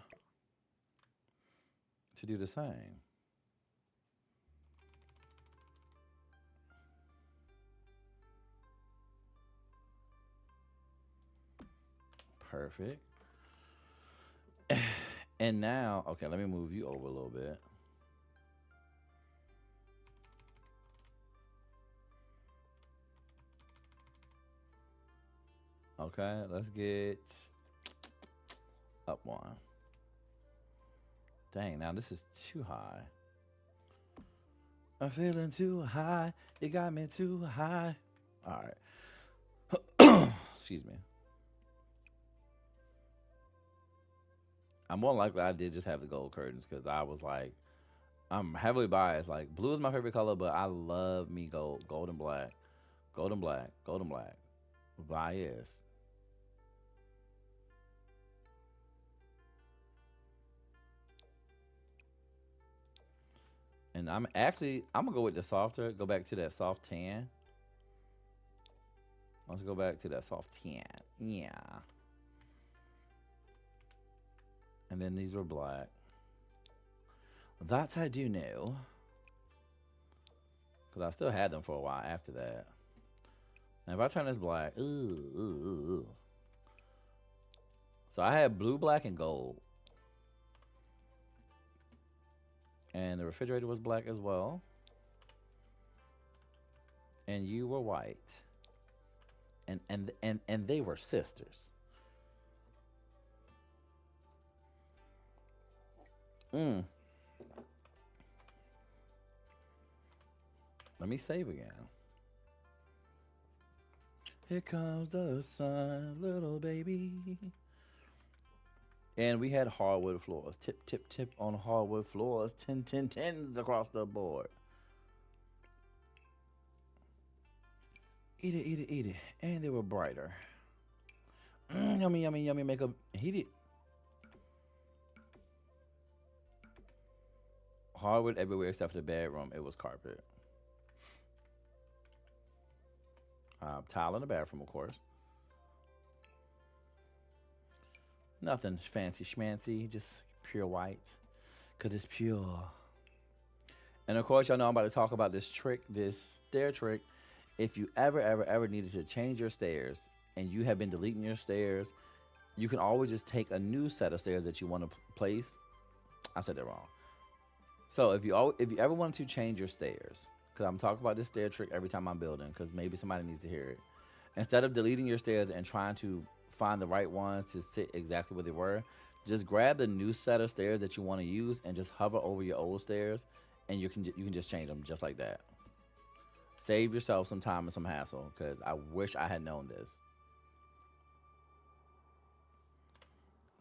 to do the same. Perfect. And now, okay, let me move you over a little bit. Okay, let's get up one. Dang, now this is too high. I'm feeling too high. You got me too high. All right. Excuse me. I'm more likely I did just have the gold curtains because I was like, I'm heavily biased. Like blue is my favorite color, but I love me gold and black, gold and black, gold and black. Bias. And I'm gonna go with the softer. Go back to that soft tan. Let's go back to that soft tan. Yeah. And then these were black. That I do know. Because I still had them for a while after that. Now if I turn this black, ooh. So I had blue, black, and gold. And the refrigerator was black as well. And you were white. And they were sisters. Let me save again. Here comes the sun, little baby. And we had hardwood floors. Tip, tip, tip on hardwood floors. 10, 10, 10s across the board. Eat it, eat it, eat it. And they were brighter. Yummy, yummy, yummy makeup. Heat it. Hardwood everywhere except for the bedroom. It was carpet. Tile in the bathroom, of course. Nothing fancy schmancy, just pure white. Because it's pure. And of course, y'all know I'm about to talk about this trick, this stair trick. If you ever needed to change your stairs and you have been deleting your stairs, you can always just take a new set of stairs that you want to place. I said that wrong. So if you ever want to change your stairs, because I'm talking about this stair trick every time I'm building, because maybe somebody needs to hear it. Instead of deleting your stairs and trying to find the right ones to sit exactly where they were, just grab the new set of stairs that you want to use and just hover over your old stairs, and you can just change them just like that. Save yourself some time and some hassle, because I wish I had known this.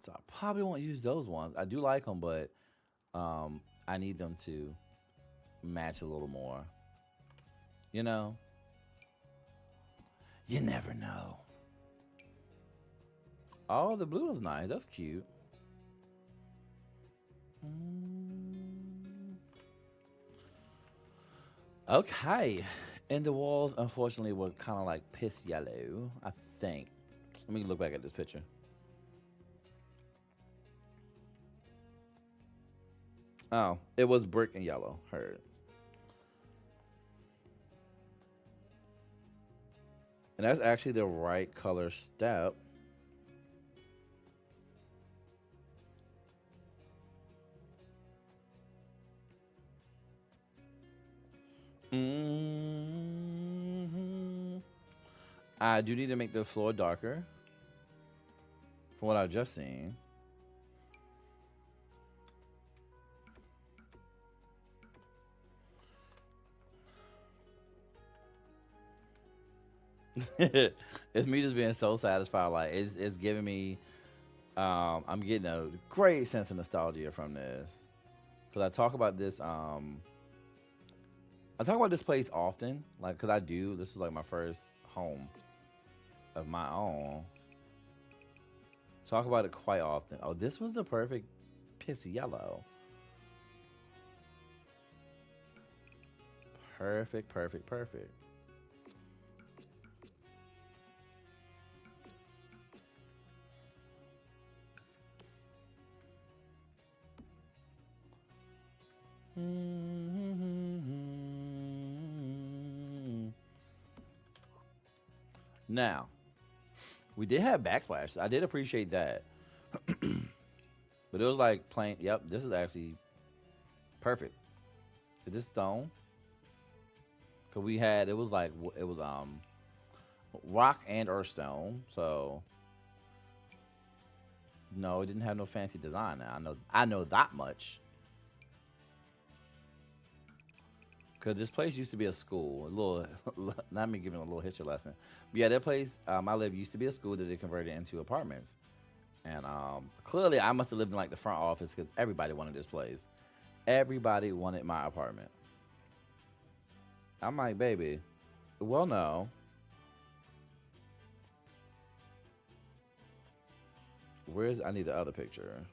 So I probably won't use those ones. I do like them, but I need them to match a little more. You know? You never know. Oh, the blue is nice. That's cute. Okay. And the walls, unfortunately, were kind of like piss yellow, I think. Let me look back at this picture. Oh, it was brick and yellow. Heard. And that's actually the right color step. hmm I do need to make the floor darker. From what I've just seen. It's me just being so satisfied. Like it's giving me. I'm getting a great sense of nostalgia from this, because I talk about this. I talk about this place often, like because I do. This is like my first home of my own. Talk about it quite often. Oh, this was the perfect piss yellow. Perfect, perfect, perfect. Now, We did have backsplash. I did appreciate that. But it was like plain. Yep, this is actually perfect. Is this stone? Cause we had it was like it was rock and earth stone. So no, it didn't have no fancy design. Now I know that much. Cause this place used to be a school. A little, not me giving a little history lesson. But yeah, that place I lived used to be a school that they converted into apartments. And clearly, I must have lived in like the front office because everybody wanted this place. Everybody wanted my apartment. I'm like, baby, well, no. Where's I need the other picture?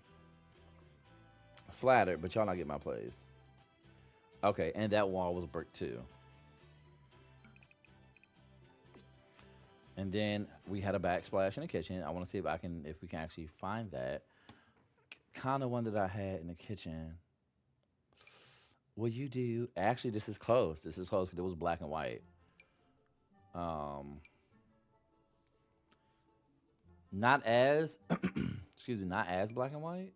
Flattered, but y'all not get my place. Okay, and that wall was brick too. And then we had a backsplash in the kitchen. I want to see if we can actually find that kind of one that I had in the kitchen. Well, you do. Actually, this is close. This is close because it was black and white. Um, not as, excuse me, not as black and white,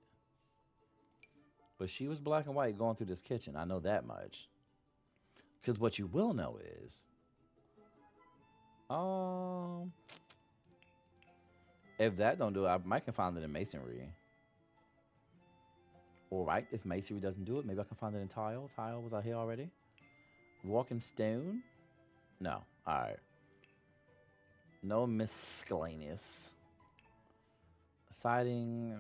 but she was black and white going through this kitchen. I know that much. Because what you will know is, um, if that don't do it, I might can find it in masonry. All right, if masonry doesn't do it, maybe I can find it in tile. Tile was out here already. Walking stone? No. All right. No miscellaneous. Siding.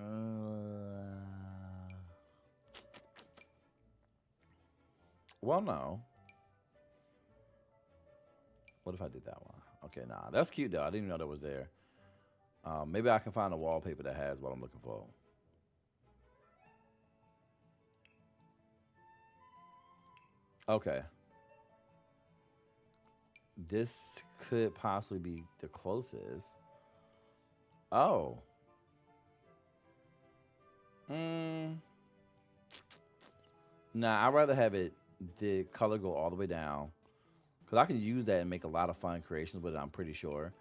Well, no. What if I did that one? Okay, nah. That's cute, though. I didn't even know that was there. Maybe I can find a wallpaper that has what I'm looking for. Okay. This could possibly be the closest. Oh. Mm, nah, I'd rather have it the color go all the way down. Because I can use that and make a lot of fun creations with it, I'm pretty sure.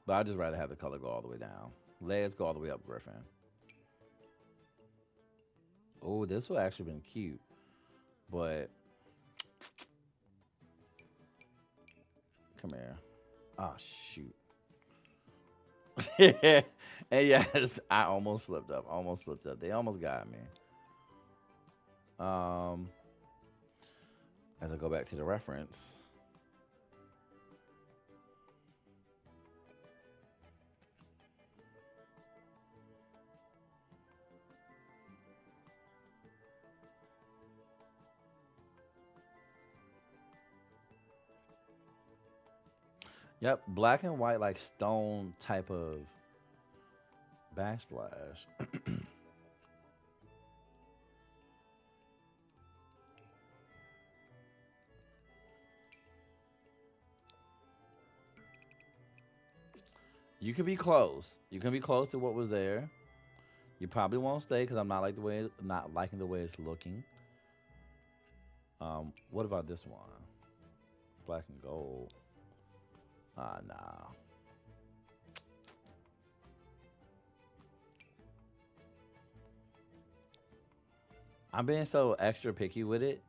But I'd just rather have the color go all the way down. Legs go all the way up, Griffin. Oh, this would actually been cute. But come here. Oh shoot. And yes, I almost slipped up. Almost slipped up. They almost got me. Um as I go back to the reference. Yep, black and white like stone type of backsplash. You can be close. You can be close to what was there. You probably won't stay because I'm not liking the way it's looking. What about this one? Black and gold. Ah, nah. I'm being so extra picky with it,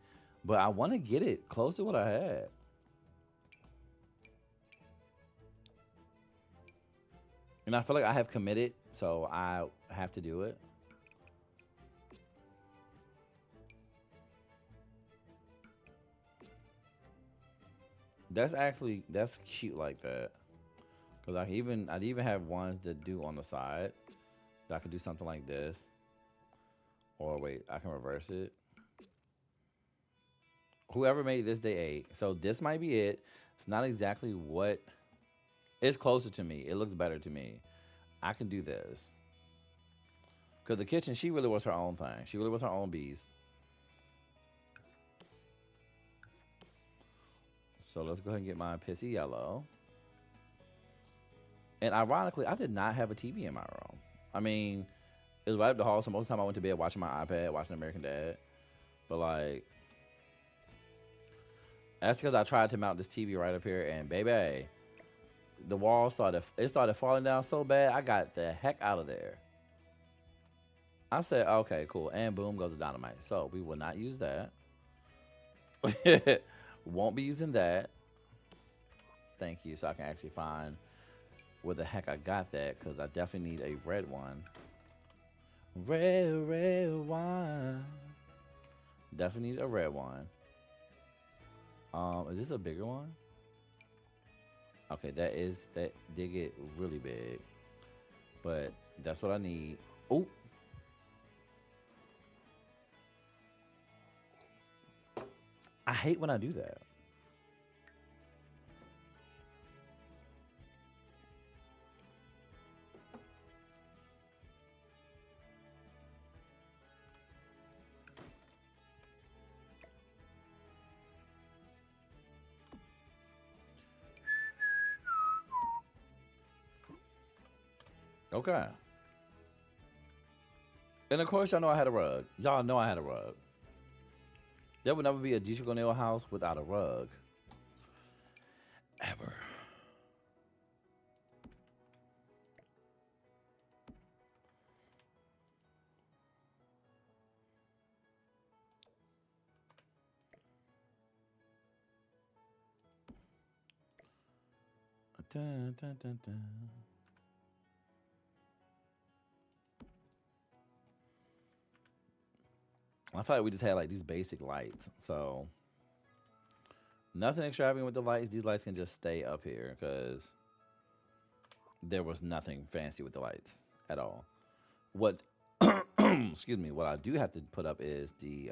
but I want to get it close to what I had. And I feel like I have committed, so I have to do it. That's cute like that. Cause I'd even have ones that do on the side. That I could do something like this. Or wait, I can reverse it. Whoever made this day 8. So this might be it. It's not exactly what it's closer to me. It looks better to me. I can do this. Cause the kitchen, she really was her own thing. She really was her own beast. So let's go ahead and get my pissy yellow. And ironically, I did not have a TV in my room. I mean, it was right up the hall, so most of the time I went to bed watching my iPad, watching American Dad. But like, that's because I tried to mount this TV right up here, and baby, the wall started falling down so bad. I got the heck out of there. I said, okay, cool, and boom goes the dynamite. So we will not use that. Won't be using that. Thank you. So I can actually find where the heck I got that, because I definitely need a red one. Red wine. Definitely need a red one. Is this a bigger one? Okay, that did get really big. But that's what I need. Oh. I hate when I do that. Okay. And of course, y'all know I had a rug. Y'all know I had a rug. There would never be a District nail house without a rug. Ever. Dun, dun, dun, dun. I feel like we just had like these basic lights. So nothing extravagant with the lights. These lights can just stay up here because there was nothing fancy with the lights at all. What excuse me, what I do have to put up is the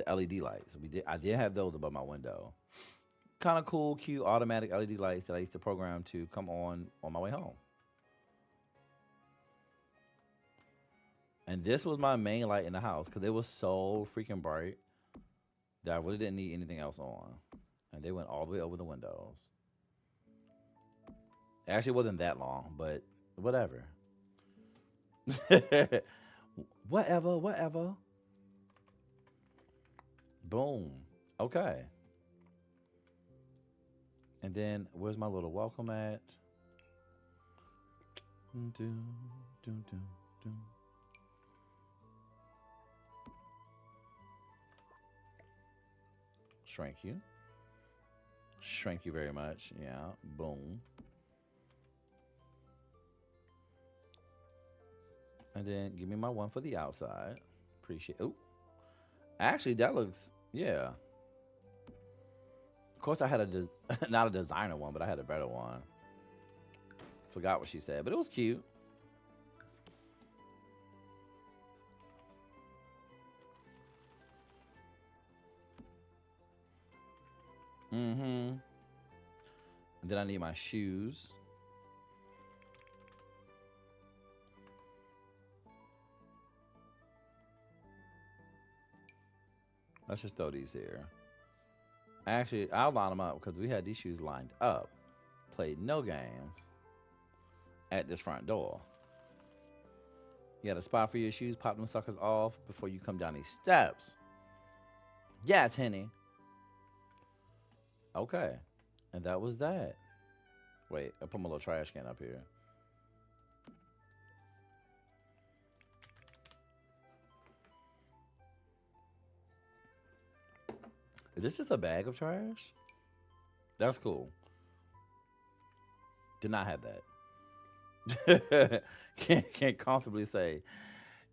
LED lights. I did have those above my window. Kind of cool, cute, automatic LED lights that I used to program to come on my way home. And this was my main light in the house because it was so freaking bright that I really didn't need anything else on. And they went all the way over the windows. It actually wasn't that long, but whatever. Whatever. Boom. Okay. And then where's my little welcome at? Shrink you. Shrink you very much. Yeah. Boom. And then give me my one for the outside. Appreciate. Oh, actually, that looks. Yeah. Of course, I had not a designer one, but I had a better one. Forgot what she said, but it was cute. Mm-hmm. And then I need my shoes. Let's just throw these here. Actually, I'll line them up because we had these shoes lined up. Played no games at this front door. You got a spot for your shoes. Pop them suckers off before you come down these steps. Yes, Henny. Okay. And that was that. Wait, I put my little trash can up here. Is this just a bag of trash? That's cool. Did not have that. Can't comfortably say,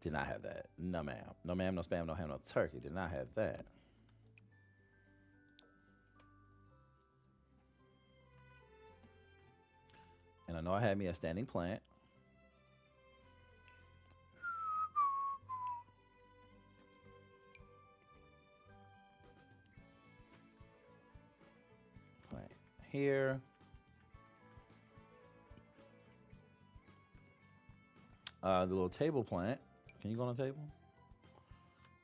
did not have that. No, ma'am. No, ma'am, no spam, no ham, no turkey. Did not have that. And I know I had me a standing plant. Plant here. The little table plant. Can you go on the table?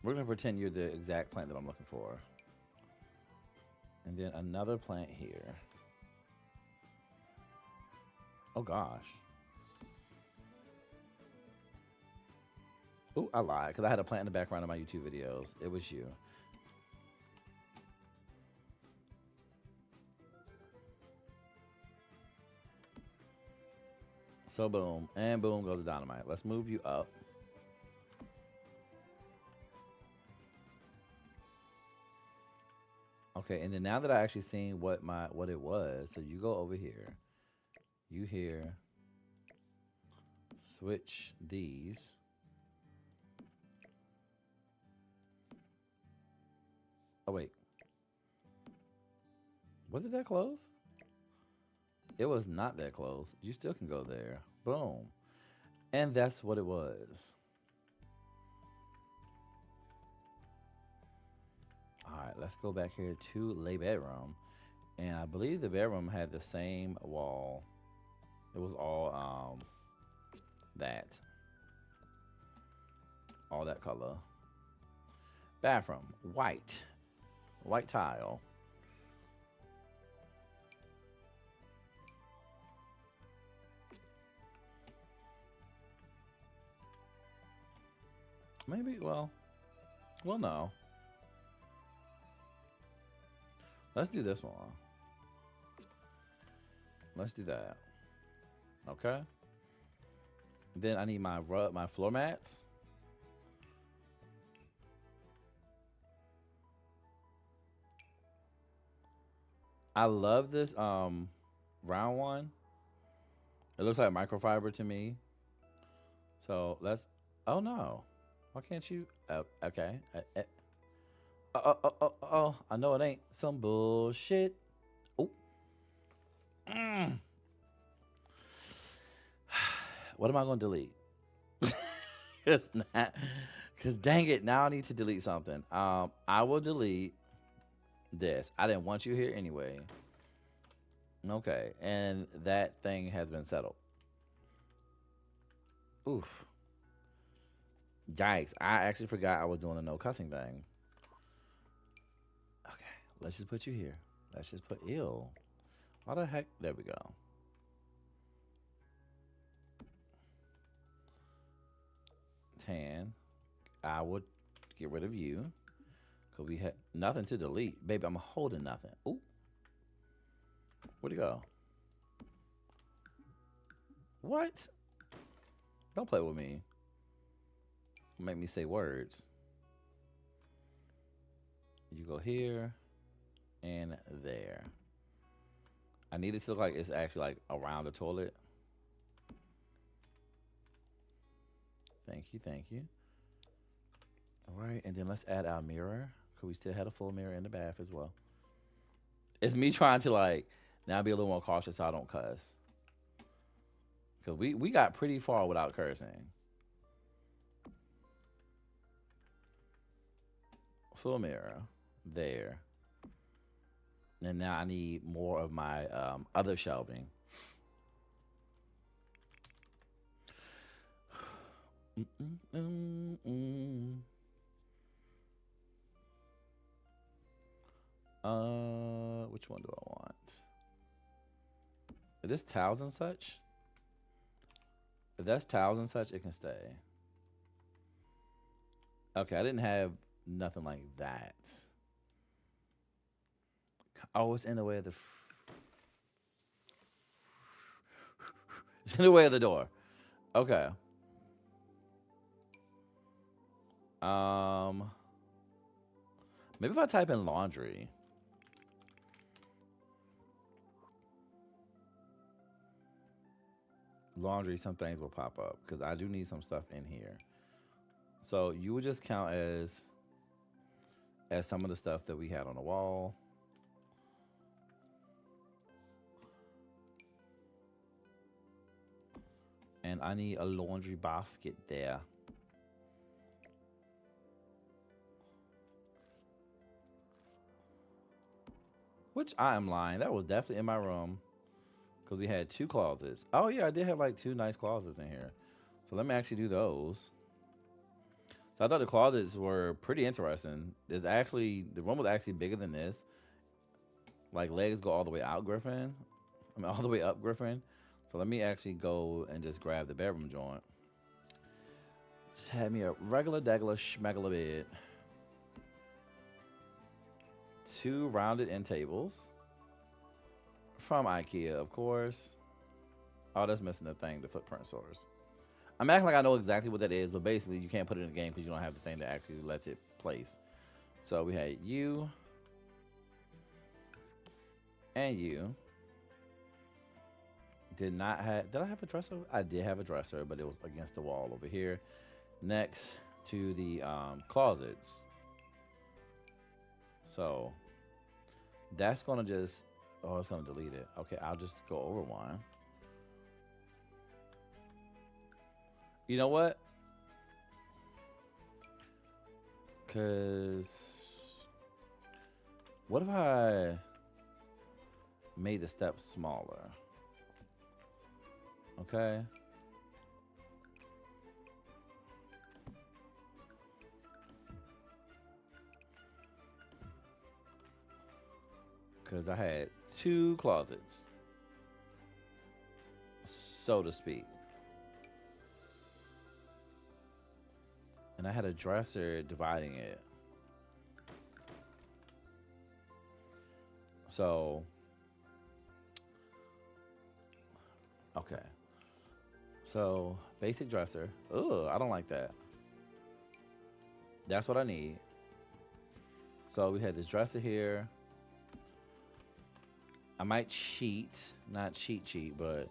We're going to pretend you're the exact plant that I'm looking for. And then another plant here. Oh, gosh. Oh, I lied, because I had a plant in the background of my YouTube videos. It was you. So boom, and boom goes the dynamite. Let's move you up. Okay, and then now that I actually seen what it was, so you go over here. You here. Switch these. Oh wait. Was it that close? It was not that close. You still can go there. Boom. And that's what it was. All right, let's go back here to lay bedroom. And I believe the bedroom had the same wall. It was all that. All that color. Bathroom, white. White tile. Maybe, well, no. Let's do this one. Let's do that. Okay. Then I need my floor mats. I love this round one. It looks like microfiber to me. So let's. Oh no, why can't you? Okay. Oh, I know it ain't some bullshit. Oh. Mm. What am I gonna delete? Cause dang it, now I need to delete something. I will delete this. I didn't want you here anyway. Okay, and that thing has been settled. Oof. Yikes. I actually forgot I was doing a no cussing thing. Okay, let's just put you here. Let's just put ill. Why the heck? There we go. Tan. I would get rid of you. Because we had nothing to delete. Baby, I'm holding nothing. Ooh. Where'd it go? What? Don't play with me. Make me say words. You go here and there. I need it to look like it's actually like around the toilet. Thank you, thank you. All right, and then let's add our mirror. Because we still had a full mirror in the bath as well. It's me trying to like now be a little more cautious so I don't cuss. Because we got pretty far without cursing. Full mirror. There. And now I need more of my other shelving. Which one do I want? Is this towels and such? If that's towels and such, it can stay. Okay, I didn't have nothing like that. Oh, it's in the way of the. It's in the way of the door. Okay. Maybe if I type in laundry. Laundry, some things will pop up because I do need some stuff in here. So you would just count as some of the stuff that we had on the wall. And I need a laundry basket there. Which I am lying. That was definitely in my room. Because we had 2 closets. Oh, yeah, I did have like 2 nice closets in here. So let me actually do those. So I thought the closets were pretty interesting. There's actually, the room was actually bigger than this. Like legs go all the way out, Griffin. I mean, all the way up, Griffin. So let me actually go and just grab the bedroom joint. Just had me a regular degular schmegula bed. 2 rounded end tables. From IKEA, of course. Oh, that's missing the thing, the footprint source. I'm acting like I know exactly what that is, but basically you can't put it in the game because you don't have the thing that actually lets it place. So we had you and you. Did not have. Did I have a dresser? I did have a dresser, but it was against the wall over here, next to the closets. So that's gonna just. Oh, it's gonna delete it. Okay, I'll just go over one. You know what? Cause what if I made the steps smaller? Okay. Because I had two closets, so to speak. And I had a dresser dividing it. So, okay. So, basic dresser. Ugh, I don't like that. That's what I need. So, we had this dresser here. I might cheat, not cheat, but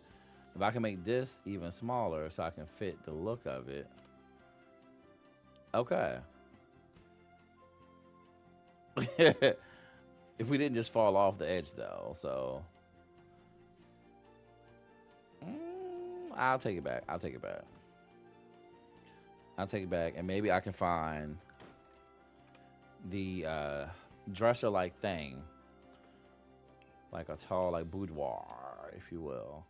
if I can make this even smaller so I can fit the look of it. Okay. If we didn't just fall off the edge though, so I'll take it back. I'll take it back. I'll take it back, and maybe I can find the dresser-like thing, like a tall, like boudoir, if you will.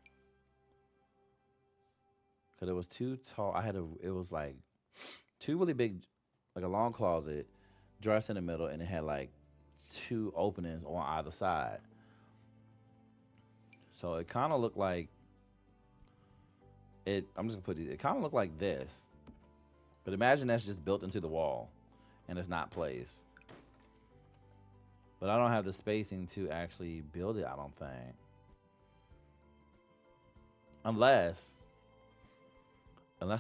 Cause it was too tall. It was like two really big, like a long closet, dress in the middle, and it had like two openings on either side. So it kind of looked like it. I'm just gonna put it kind of looked like this, but imagine that's just built into the wall, and it's not placed. But I don't have the spacing to actually build it. I don't think, unless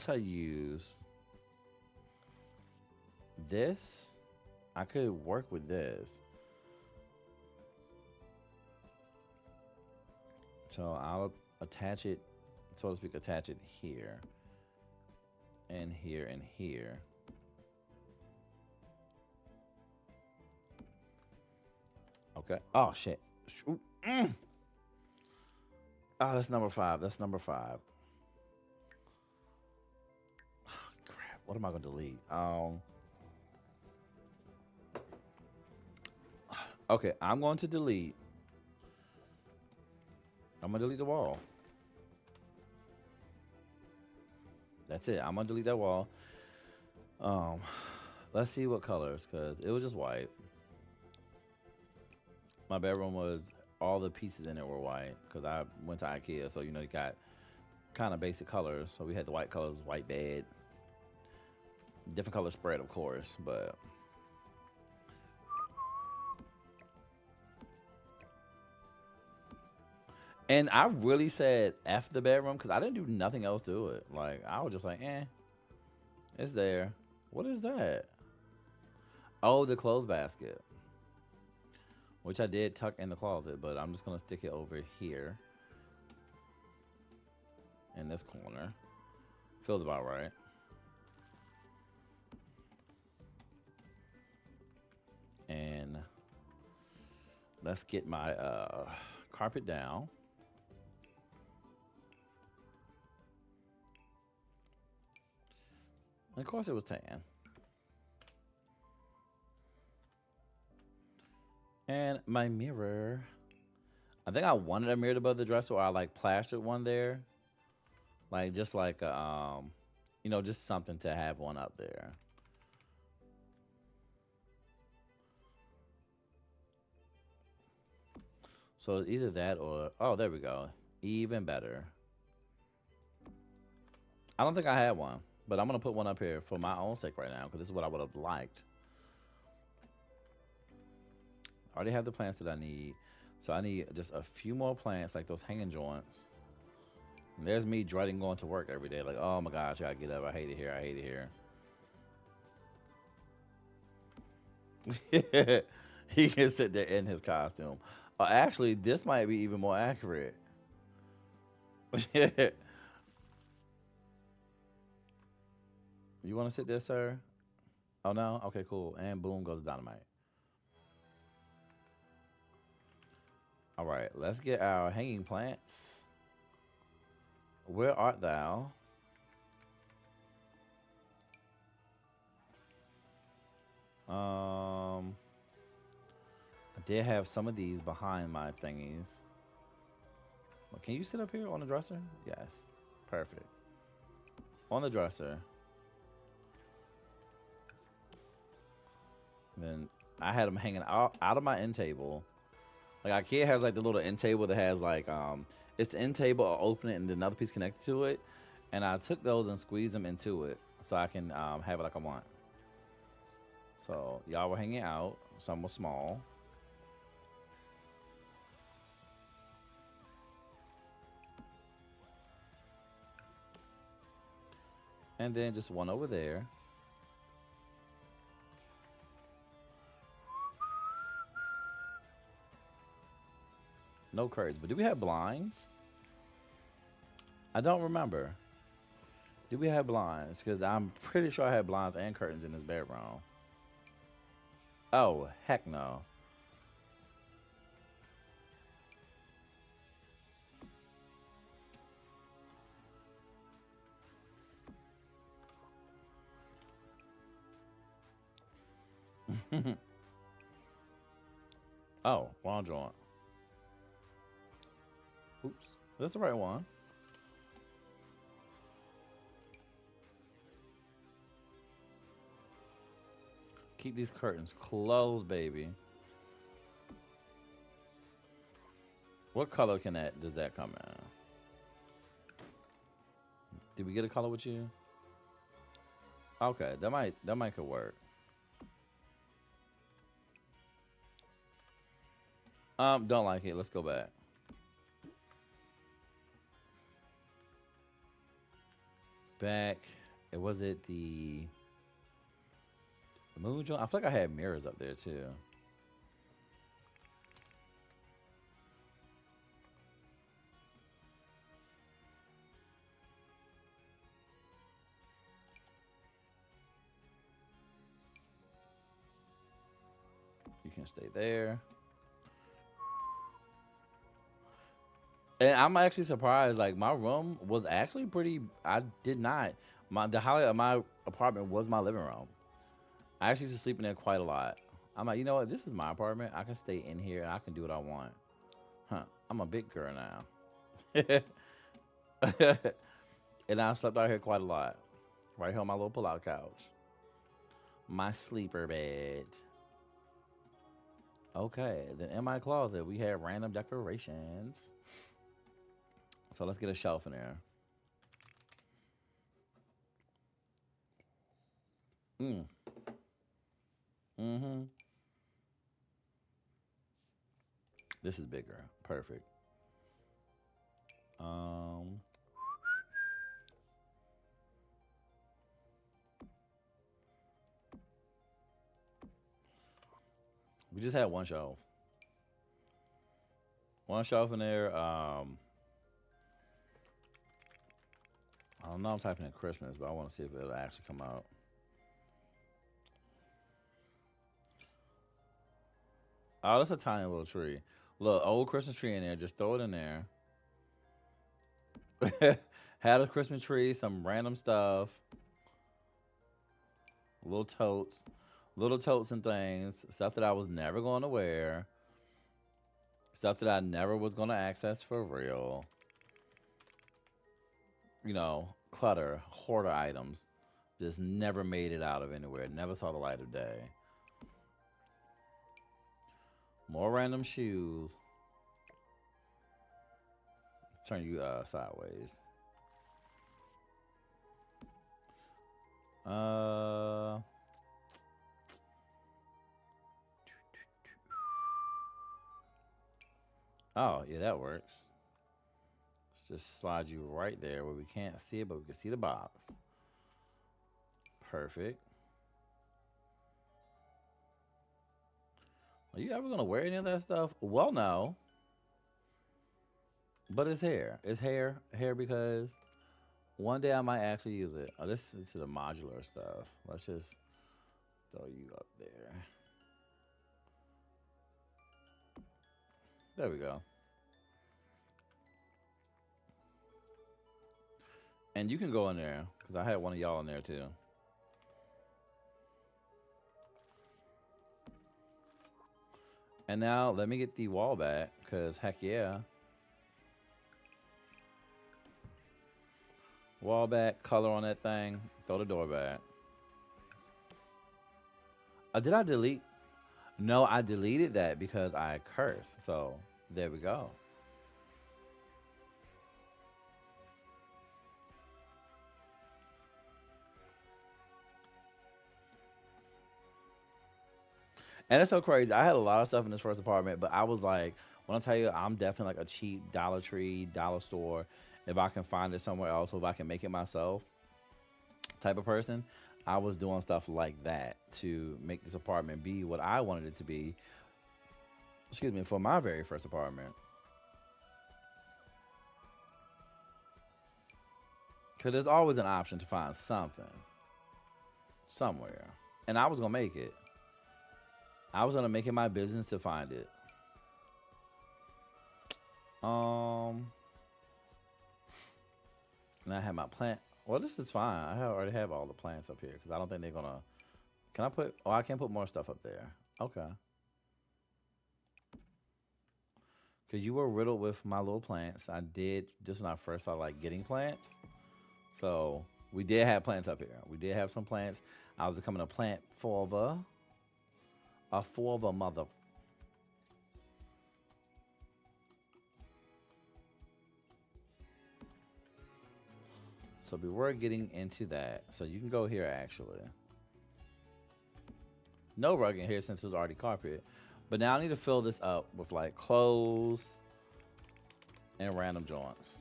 I use this. I could work with this. So I'll attach it, so to speak, attach it here, and here, and here. Okay. Oh, shit. Ooh, Oh, that's number 5. That's number 5. Oh, crap. What am I going to delete? Okay, I'm going to delete. I'm going to delete the wall. That's it. I'm going to delete that wall. Let's see what colors, because it was just white. My bedroom was, all the pieces in it were white, because I went to Ikea, so, you know, you got kind of basic colors. So we had the white colors, white bed. Different color spread, of course, but... And I really said F the bedroom because I didn't do nothing else to it. Like, I was just like, it's there. What is that? Oh, the clothes basket. Which I did tuck in the closet, but I'm just going to stick it over here. In this corner. Feels about right. And let's get my carpet down. And of course it was tan. And my mirror. I think I wanted a mirror above the dresser, or I like plastered one there. Like just like you know, just something to have one up there. So it's either that or oh, there we go. Even better. I don't think I had one, but I'm gonna put one up here for my own sake right now because this is what I would have liked. I already have the plants that I need, so I need just a few more plants like those hanging joints. And there's me dreading going to work every day. Like, oh my gosh, I gotta get up. I hate it here. I hate it here. He can sit there in his costume. Actually, this might be even more accurate. You want to sit there, sir? Oh no. Okay, cool. And boom goes dynamite. All right, let's get our hanging plants. Where art thou? I did have some of these behind my thingies. Well, can you sit up here on the dresser? Yes. Perfect. On the dresser. Then I had them hanging out of my end table. Like IKEA has like the little end table that has like it's the end table. I'll open it and then another piece connected to it. And I took those and squeezed them into it so I can have it like I want. So y'all were hanging out. Some were small. And then just one over there. No curtains. But do we have blinds? I don't remember. Do we have blinds? Because I'm pretty sure I had blinds and curtains in this bedroom. Oh, heck no. Oh, wrong joint. Oops. That's the right one. Keep these curtains closed, baby. What color does that come in? Did we get a color with you? Okay, that might could work. Don't like it. Let's go back. Back. Was it the moon joint? I feel like I had mirrors up there too. You can stay there. And I'm actually surprised. Like my room was actually pretty. I did not. The highlight of my apartment was my living room. I actually used to sleep in there quite a lot. I'm like, you know what? This is my apartment. I can stay in here and I can do what I want. Huh? I'm a big girl now. And I slept out here quite a lot. Right here on my little pull-out couch. My sleeper bed. Okay, then in my closet we have random decorations. So let's get a shelf in there. Mm. Mm-hmm. This is bigger. Perfect. Um. We just had one shelf. One shelf in there. I don't know. I'm typing in Christmas, but I want to see if it'll actually come out. Oh, that's a tiny little tree. Look, old Christmas tree in there. Just throw it in there. Had a Christmas tree, some random stuff, little totes, little totes and things, stuff that I was never going to wear, stuff that I never was going to access for real. Clutter, hoarder items, just never made it out of anywhere, never saw the light of day. More random shoes. Turn you sideways. Uh. Oh, yeah, that works. Just slide you right there where we can't see it, but we can see the box. Perfect. Are you ever gonna wear any of that stuff? Well, no. But it's hair. It's hair because one day I might actually use it. Oh, this is the modular stuff. Let's just throw you up there. There we go. And you can go in there because I had one of y'all in there too. And now let me get the wall back because heck yeah. Wall back, color on that thing, throw the door back. Did I delete? No, I deleted that because I cursed. So there we go. And it's so crazy. I had a lot of stuff in this first apartment, but I was like, when I tell you, I'm definitely like a cheap Dollar Tree, dollar store. If I can find it somewhere else, or if I can make it myself, type of person. I was doing stuff like that to make this apartment be what I wanted it to be. Excuse me, for my very first apartment. Because there's always an option to find something somewhere. And I was going to make it. I was going to make it my business to find it. And I had my plant. Well, this is fine. Already have all the plants up here because I don't think they're going to. Can I put. Oh, I can't put more stuff up there. Okay. Because you were riddled with my little plants. I did just when I first started like getting plants. So we did have plants up here. We did have some plants. I was becoming a plant forever. A forever mother. So we were getting into that. So you can go here actually. No rug in here since it was already carpet. But now I need to fill this up with like clothes and random joints.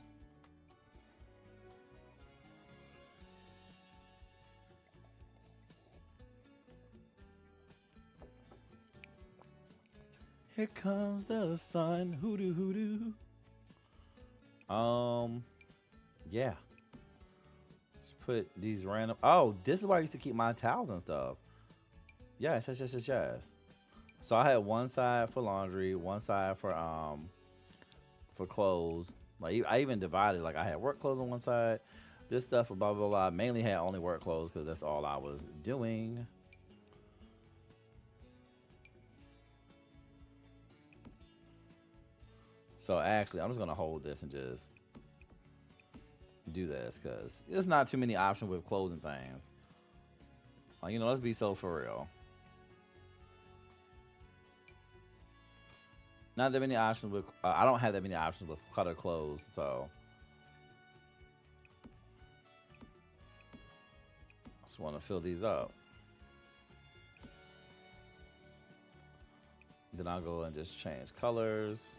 Here comes the sun. Hoodoo hoodoo. Yeah. Let's put these random. Oh, this is where I used to keep my towels and stuff. Yes, yes, yes, yes, yes. So I had one side for laundry, one side for clothes. Like I even divided. Like I had work clothes on one side. This stuff, blah blah blah. I mainly had only work clothes because that's all I was doing. So actually, I'm just gonna hold this and just do this because there's not too many options with clothes and things. Like let's be so for real. Not that many options with. I don't have that many options with color clothes, so just want to fill these up. Then I'll go and just change colors.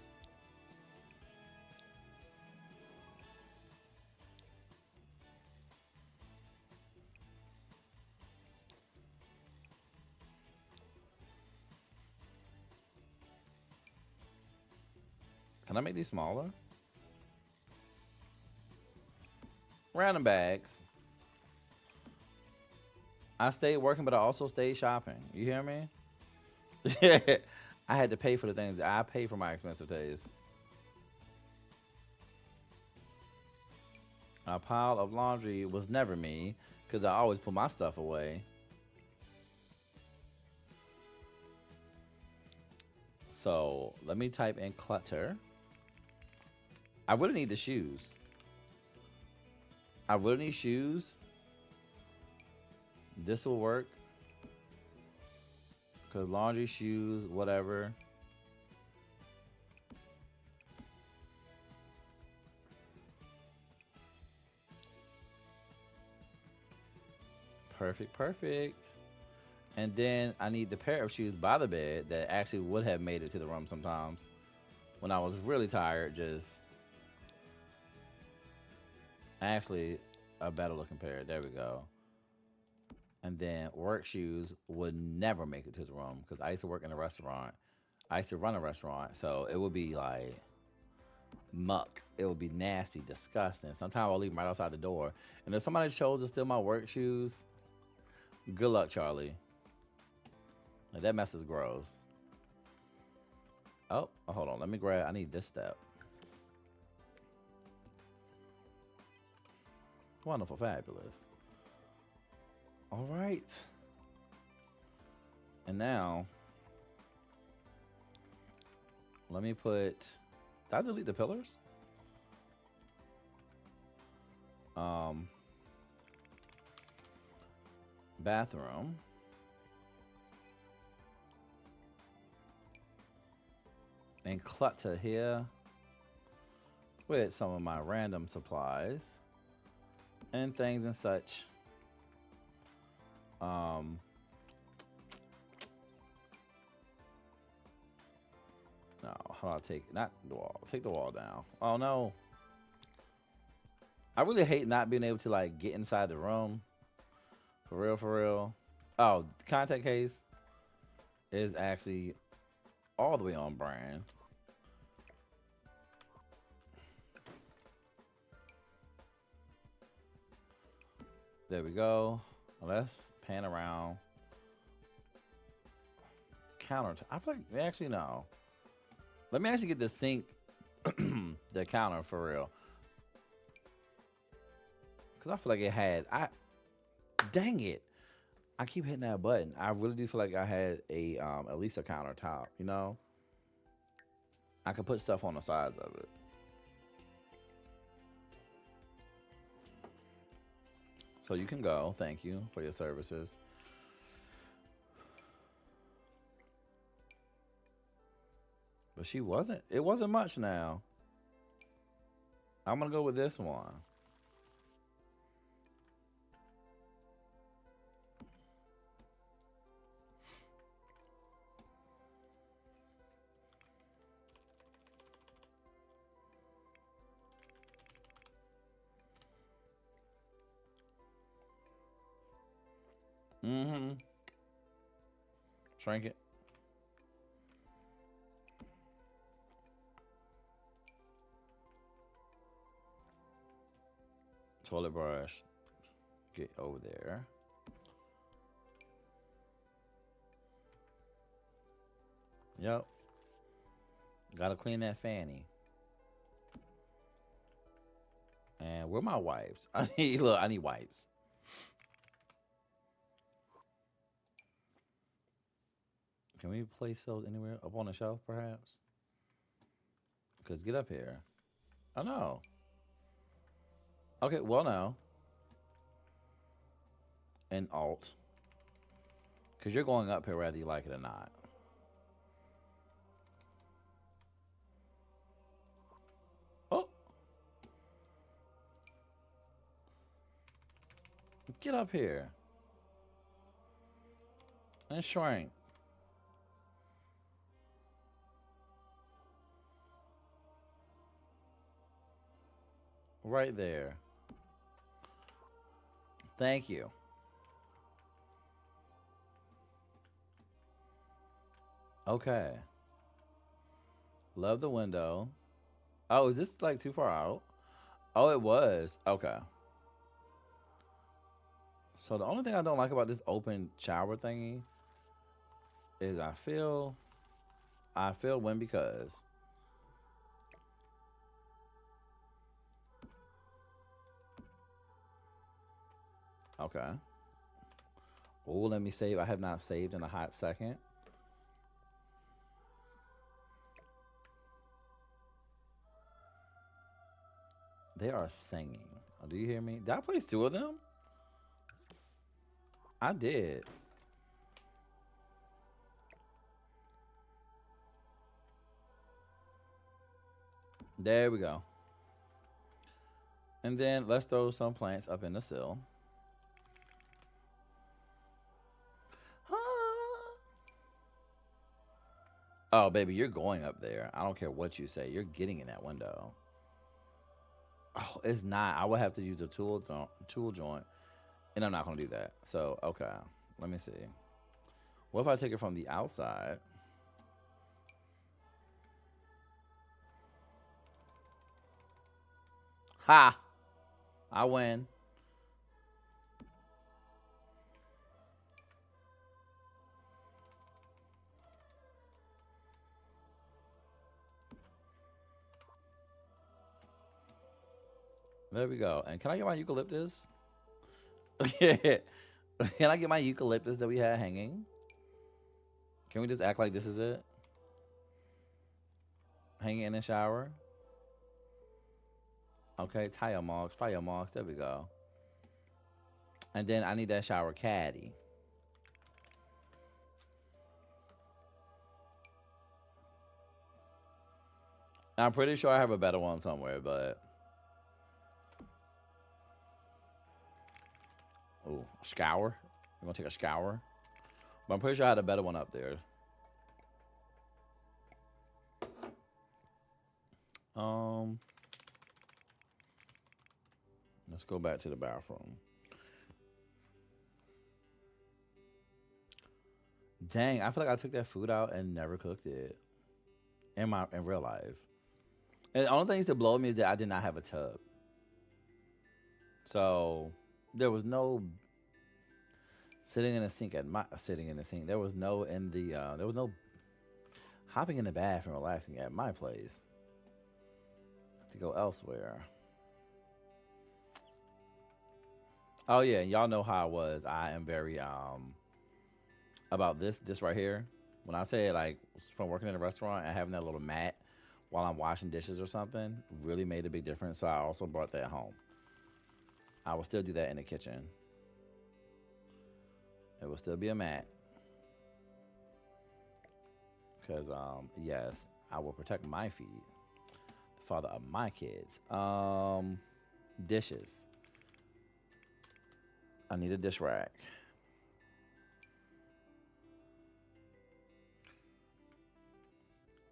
Can I make these smaller? Random bags. I stayed working, but I also stayed shopping. You hear me? I had to pay for the things. I pay for my expensive taste. A pile of laundry was never me because I always put my stuff away. So let me type in clutter. I really need the shoes. I really need shoes. This will work. Because laundry, shoes, whatever. Perfect, perfect. And then I need the pair of shoes by the bed that actually would have made it to the room sometimes when I was really tired, just Actually, a better looking pair. There we go. And then work shoes would never make it to the room because I used to work in a restaurant. I used to run a restaurant, so it would be like muck. It would be nasty, disgusting. Sometimes I'll leave them right outside the door. And if somebody chose to steal my work shoes, good luck, Charlie. Like, that mess is gross. Oh, hold on. Let me grab. I need this step. Wonderful, fabulous. All right. And now, let me put. Did I delete the pillars? Bathroom. And clutter here with some of my random supplies and things and such. No, how do I take not the wall? Take the wall down. Oh no. I really hate not being able to like get inside the room. For real, for real. Oh, the contact case is actually all the way on brand. There we go. Let's pan around. Counter. I feel like actually no. Let me actually get the sink, the counter for real. Cause I feel like it had. Dang it! I keep hitting that button. I really do feel like I had a at least a countertop. You know, I could put stuff on the sides of it. So you can go. Thank you for your services. But she wasn't. It wasn't much now. I'm gonna go with this one. Mm-hmm. Shrink it. Toilet brush. Get over there. Yep. Gotta clean that fanny. And where my wipes? I need wipes. Can we place those anywhere up on the shelf, perhaps? Cause get up here. Oh no. Okay, well no. And alt. Cause you're going up here whether you like it or not. Oh. Get up here. And shrink. Right there. Thank you. Okay. Love the window. Oh, is this like too far out? Oh, it was. Okay. So the only thing I don't like about this open shower thingy is I feel when because okay. Oh, let me save. I have not saved in a hot second. They are singing. Oh, do you hear me? Did I place two of them? I did. There we go. And then let's throw some plants up in the sill. Oh, baby, you're going up there. I don't care what you say. You're getting in that window. Oh, it's not. I would have to use a tool joint, and I'm not gonna do that. So okay, let me see. What if I take it from the outside? Ha! I win. There we go. And can I get my eucalyptus? Can I get my eucalyptus that we had hanging? Can we just act like this is it? Hanging in the shower. Okay, tire marks, fire marks. There we go. And then I need that shower caddy. I'm pretty sure I have a better one somewhere, but oh, scour. I'm gonna take a scour, but I'm pretty sure I had a better one up there. Um, let's go back to the bathroom. Dang, I feel like I took that food out and never cooked it in real life. And the only thing that blow me is that I did not have a tub, so there was no sitting in the sink at my sitting in the sink. There was no in the there was no hopping in the bath and relaxing at my place. To go elsewhere. Oh yeah, y'all know how I was. I am very about this right here. When I say like from working in a restaurant and having that little mat while I'm washing dishes or something really made a big difference. So I also brought that home. I will still do that in the kitchen. It will still be a mat. Because yes, I will protect my feet. The father of my kids. Dishes. I need a dish rack.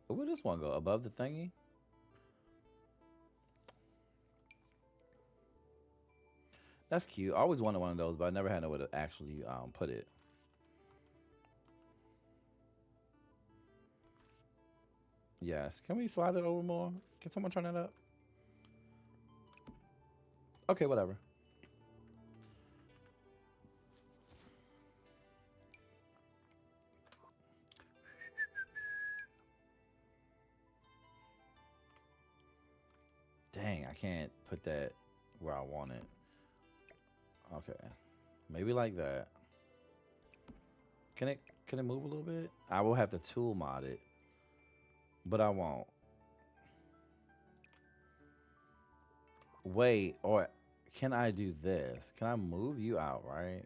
Where does this one go? Above the thingy? That's cute. I always wanted one of those, but I never had nowhere to actually put it. Yes. Can we slide it over more? Can someone turn that up? Okay, whatever. Dang, I can't put that where I want it. Okay. Maybe like that. Can it move a little bit? I will have to tool mod it, but I won't. Wait, or can I do this? Can I move you out, right?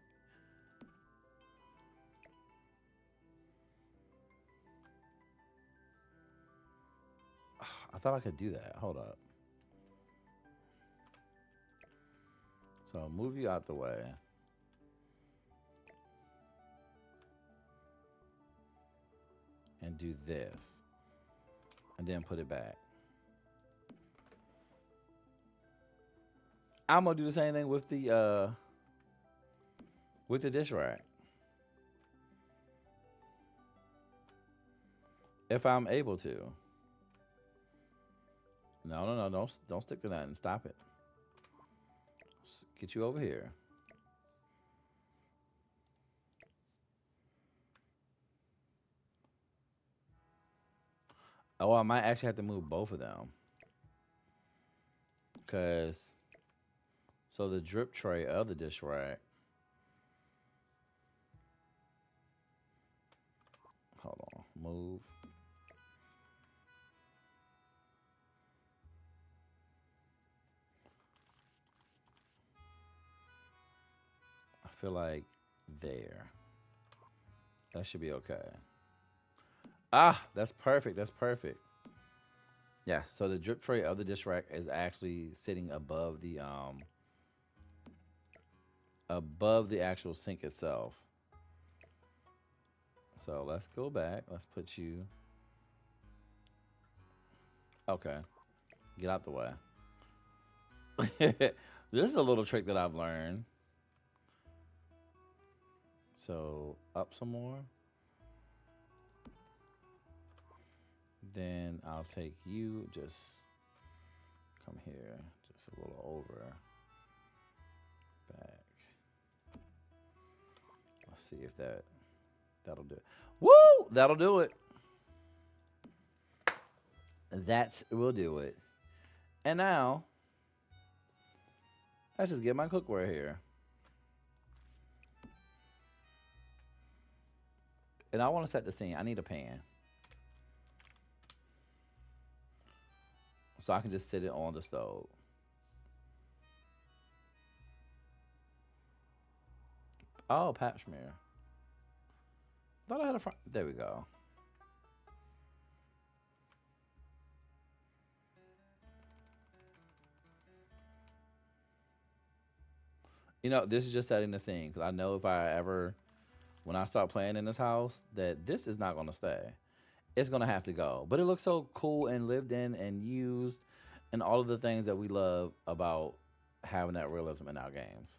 I thought I could do that. Hold up. So I'll move you out the way. And do this. And then put it back. I'm gonna do the same thing with the dish rack. If I'm able to. No, no, no, don't stick to nothing. Stop it. Get you over here. Oh, I might actually have to move both of them. Cause so the drip tray of the dish rack. Hold on. Move. I feel like there. That should be okay. Ah, that's perfect. That's perfect. Yes. So the drip tray of the dish rack is actually sitting above the actual sink itself. So let's go back. Let's put you. Okay. Get out the way. This is a little trick that I've learned. So up some more. Then I'll take you, just come here, just a little over, back. Let's see if that'll do it. Woo! That'll do it. That will do it. And now, let's just get my cookware here. And I want to set the scene. I need a pan. So I can just sit it on the stove. Oh, pap smear. Thought I had a front. There we go. You know, this is just setting the scene because I know if I ever, when I start playing in this house, that this is not going to stay. It's going to have to go. But it looks so cool and lived in and used and all of the things that we love about having that realism in our games.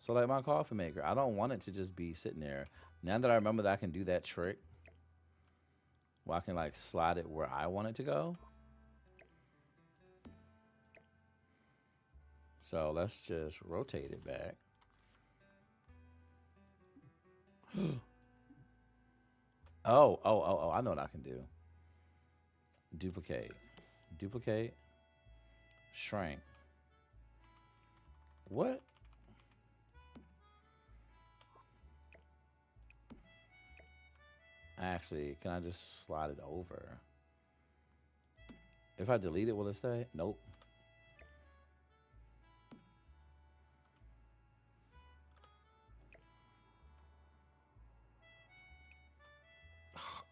So like my coffee maker, I don't want it to just be sitting there. Now that I remember that I can do that trick, where I can like slide it where I want it to go. So let's just rotate it back. Oh, I know what I can do. Duplicate. Duplicate. Shrink. What? Actually, can I just slide it over? If I delete it, will it stay? Nope.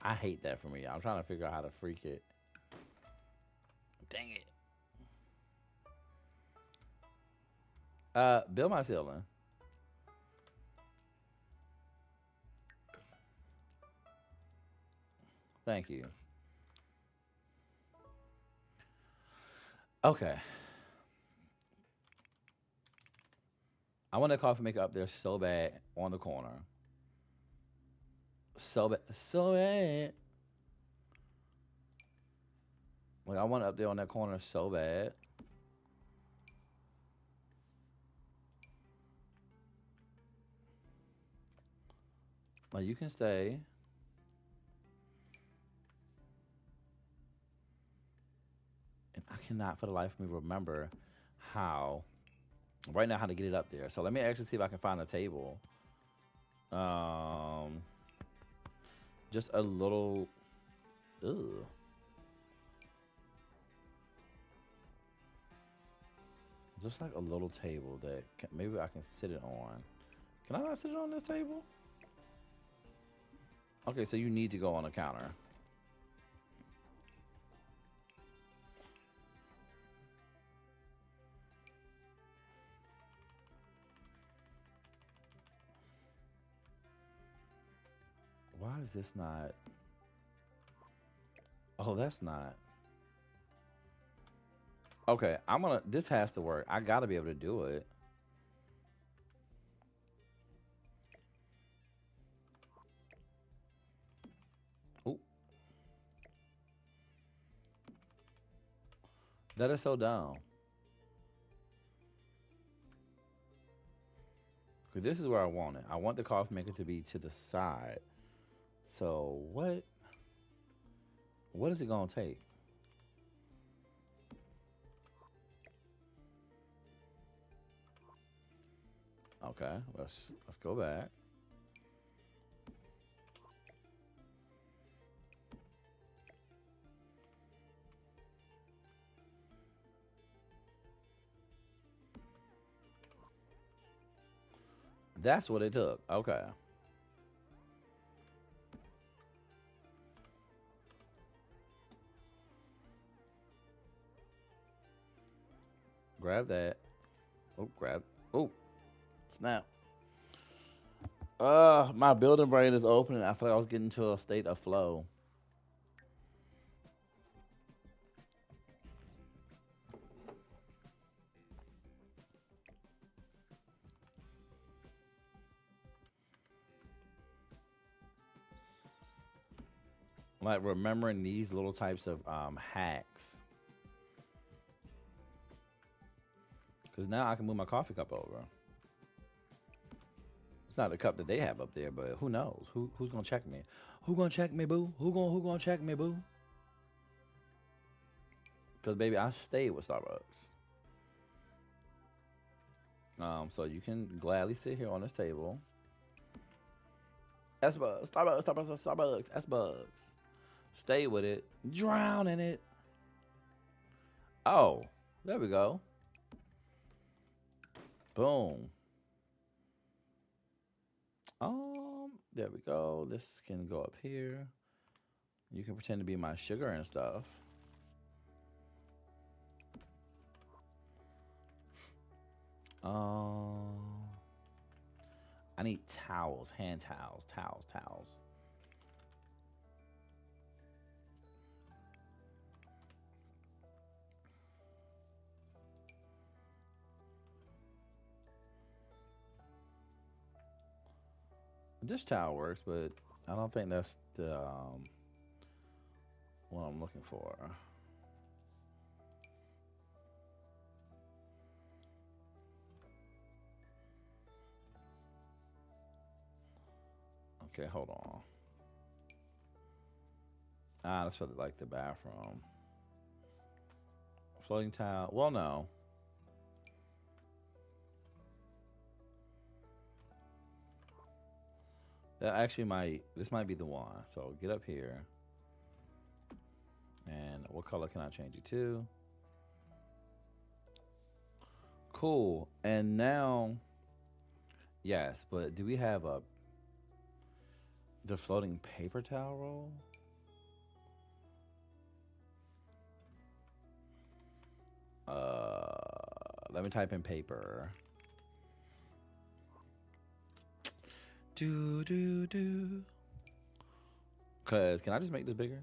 I hate that for me. I'm trying to figure out how to freak it. Dang it. Build my ceiling. Thank you. Okay. I want that coffee maker up there so bad on the corner. So bad. So bad. Like, I want it up there on that corner so bad. Like, you can stay. And I cannot for the life of me remember how, right now, how to get it up there. So let me actually see if I can find a table. Just a little, ugh. Just like a little table that maybe I can sit it on. Can I not sit it on this table? Okay, so you need to go on a counter. Why is this not? Oh, that's not. Okay, this has to work. I gotta be able to do it. Oh, that is so dumb. Because this is where I want it. I want the coffee maker to be to the side. So what? What is it gonna take? Okay, let's go back. That's what it took. Okay. Grab that. Oh, grab. Oh, snap. My building brain is opening. I feel like I was getting to a state of flow. Like remembering these little types of hacks. Because now I can move my coffee cup over. It's not the cup that they have up there, but who knows? Who's gonna check me? Who gonna check me, boo? Who gonna check me, boo? Because baby, I stayed with Starbucks. So you can gladly sit here on this table. S-Bugs, Starbucks, Starbucks, Starbucks, S-Bugs. Stay with it. Drown in it. Oh, there we go. Boom. There we go. This can go up here. You can pretend to be my sugar and stuff. I need towels, hand towels, towels. This towel works, but I don't think that's the what I'm looking for. Okay, hold on. That's for like the bathroom. Floating towel. Well, no. That actually might. This might be the one. So get up here. And what color can I change it to? Cool. And now, yes, but do we have the floating paper towel roll? Let me type in paper. Do. Cause can I just make this bigger?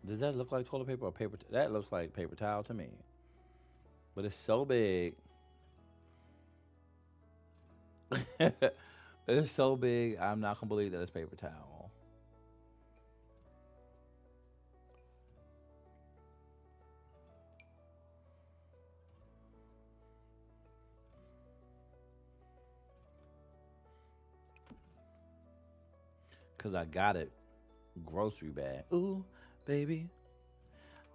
Does that look like toilet paper or paper? That looks like paper towel to me. But it's so big. It's so big, I'm not gonna believe that it's paper towel. Cause I got it grocery bag. Ooh, baby,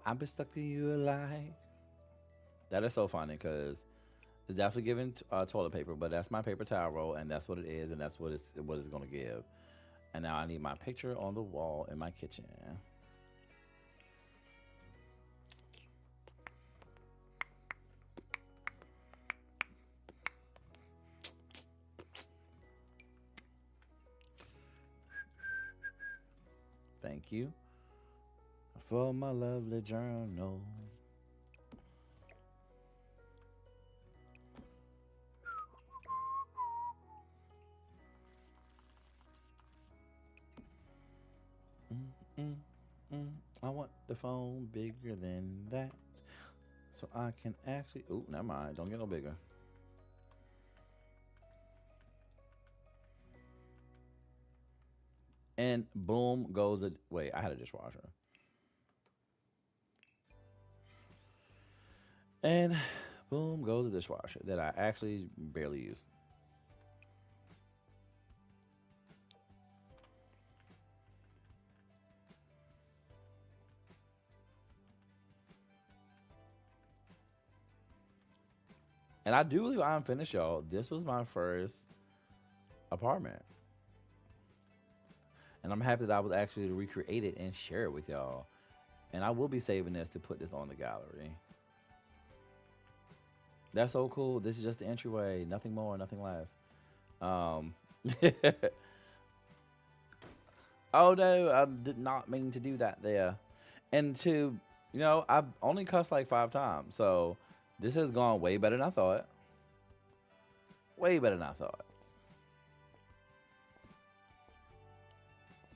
I've been stuck to you like. That is so funny because it's definitely giving toilet paper, but that's my paper towel roll, and that's what it is, and that's what it's gonna give. And now I need my picture on the wall in my kitchen. Thank you for my lovely journal. I want the phone bigger than that, so I can actually. Oh, never mind. Don't get no bigger. And boom goes a. Wait, I had a dishwasher. And boom goes a dishwasher that I actually barely use. And I do believe I'm finished, y'all. This was my first apartment. And I'm happy that I was actually to recreate it and share it with y'all. And I will be saving this to put this on the gallery. That's so cool. This is just the entryway. Nothing more, nothing less. Um, oh no, I did not mean to do that there. And to, I've only cussed like 5 times. So this has gone way better than I thought. Way better than I thought.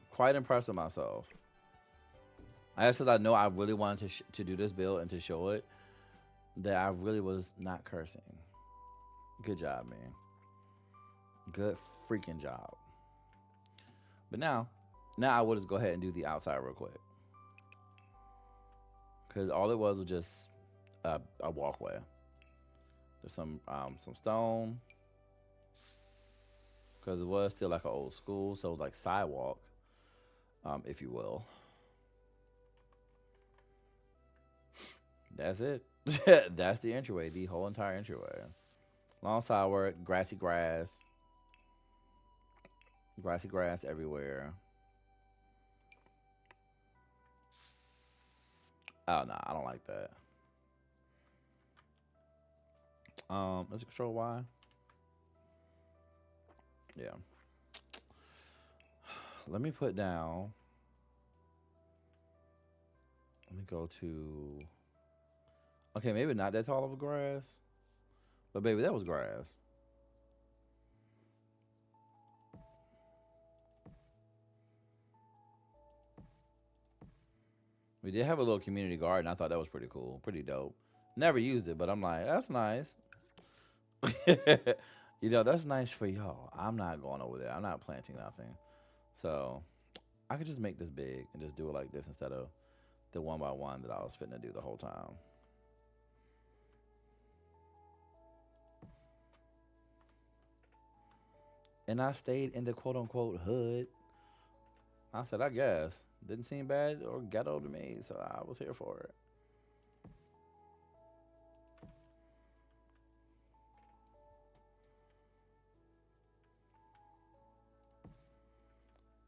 Quite impressed with myself. I guess because I know I really wanted to do this build and to show it, that I really was not cursing. Good job, man. Good freaking job. But now, Now I will just go ahead and do the outside real quick. Because all it was just a walkway. There's some stone. Because it was still like an old school. So it was like sidewalk, if you will. That's it. That's the entryway, the whole entire entryway. Long sidewalk, grassy grass. Grassy grass everywhere. Oh no, I don't like that. Let's control Y. Yeah. Let me put down. Let me go to. Okay, maybe not that tall of a grass. But baby, that was grass. We did have a little community garden. I thought that was pretty cool. Pretty dope. Never used it, but I'm like, that's nice. You know, that's nice for y'all. I'm not going over there. I'm not planting nothing. So I could just make this big and just do it like this instead of the one by one that I was fitting to do the whole time. And I stayed in the quote unquote hood. I said, I guess. Didn't seem bad or ghetto to me, so I was here for it.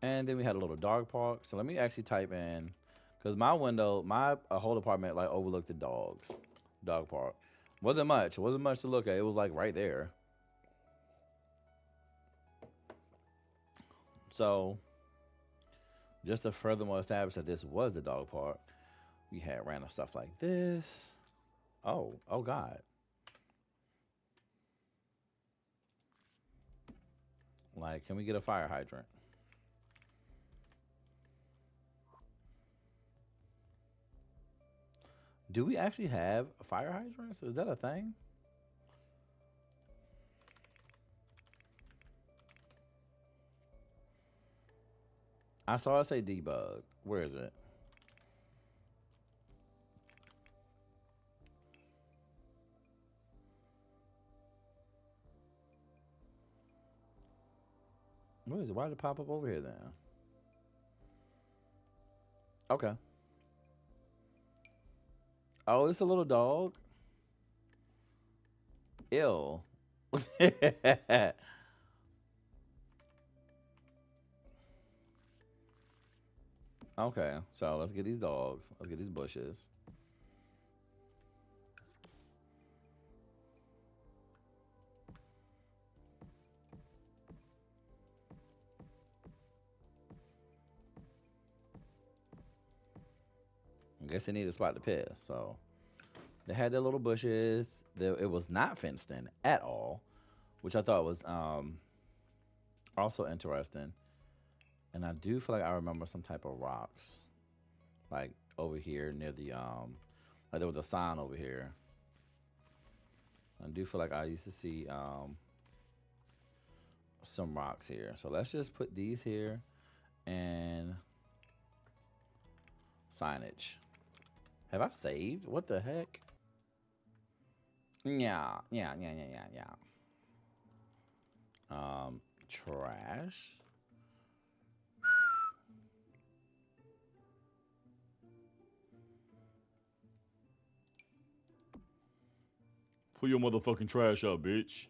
And then we had a little dog park. So let me actually type in, because my window, my whole apartment like overlooked the dog park. Wasn't much. Wasn't much to look at. It was like right there. So just to furthermore establish that this was the dog park, we had random stuff like this. Oh God. Like, can we get a fire hydrant? Do we actually have fire hydrants? Is that a thing? I saw it say debug. Where is it? Where is it? Why did it pop up over here then? Okay. Oh, it's a little dog. Ew. Okay, so let's get these dogs. Let's get these bushes. I guess they need a spot to piss. So they had their little bushes. It was not fenced in at all, which I thought was also interesting. And I do feel like I remember some type of rocks, like over here near the like there was a sign over here. I do feel like I used to see some rocks here. So let's just put these here and signage. Have I saved? What the heck? Yeah. Trash. Put your motherfucking trash out, bitch.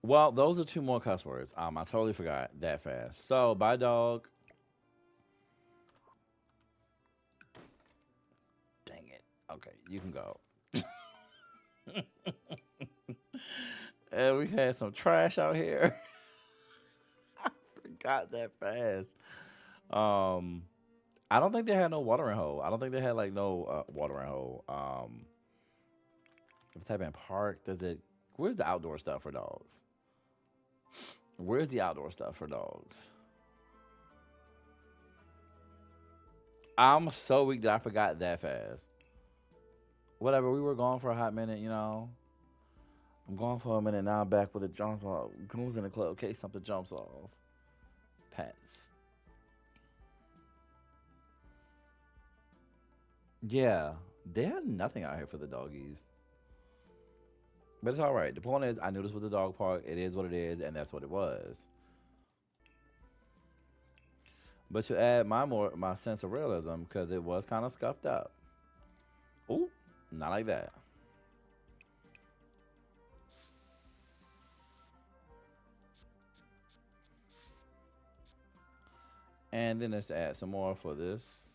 Well, those are two more cuss words. I totally forgot that fast. So, bye, dog. Dang it. Okay, you can go. And we had some trash out here. I forgot that fast. Um, I don't think they had no watering hole. I don't think they had like no watering hole. If I type in park, does it? Where's the outdoor stuff for dogs? Where's the outdoor stuff for dogs? I'm so weak that I forgot that fast. Whatever, we were gone for a hot minute, you know. I'm going for a minute now. I'm back with a jump off. Goons in the club. Okay, something jumps off. Pets. Yeah, they had nothing out here for the doggies. But it's all right. The point is, I knew this was a dog park. It is what it is, and that's what it was. But to add my sense of realism, because it was kind of scuffed up. Ooh, not like that. And then let's add some more for this.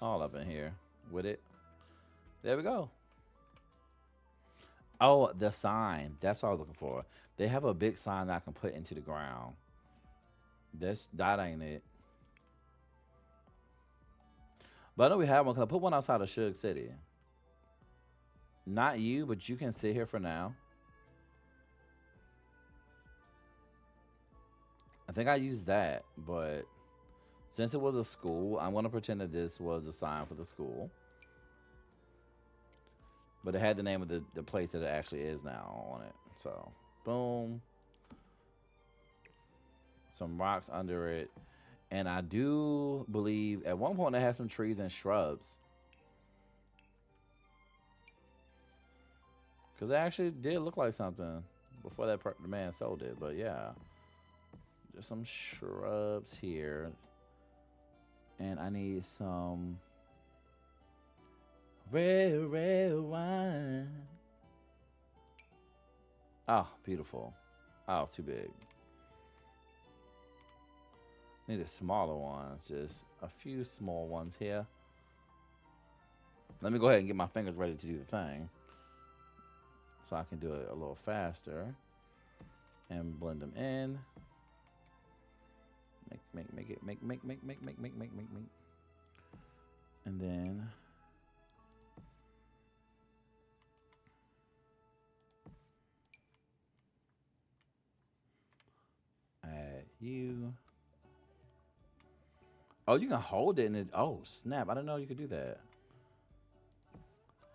All up in here with it. There we go. Oh, the sign. That's what I was looking for. They have a big sign that I can put into the ground. That ain't it. But I know we have one because I put one outside of Shug City. Not you, but you can sit here for now. I think I used that, but since it was a school, I'm gonna pretend that this was a sign for the school. But it had the name of the place that it actually is now on it. So, boom. Some rocks under it. And I do believe at one point they had some trees and shrubs. Because it actually did look like something before the man sold it. But yeah, just some shrubs here. And I need some red wine. Oh, beautiful. Oh, too big. Need a smaller one. Just a few small ones here. Let me go ahead and get my fingers ready to do the thing. So I can do it a little faster. And blend them in. Make. And then add you. Oh, you can hold it and it. Oh, snap. I didn't know you could do that.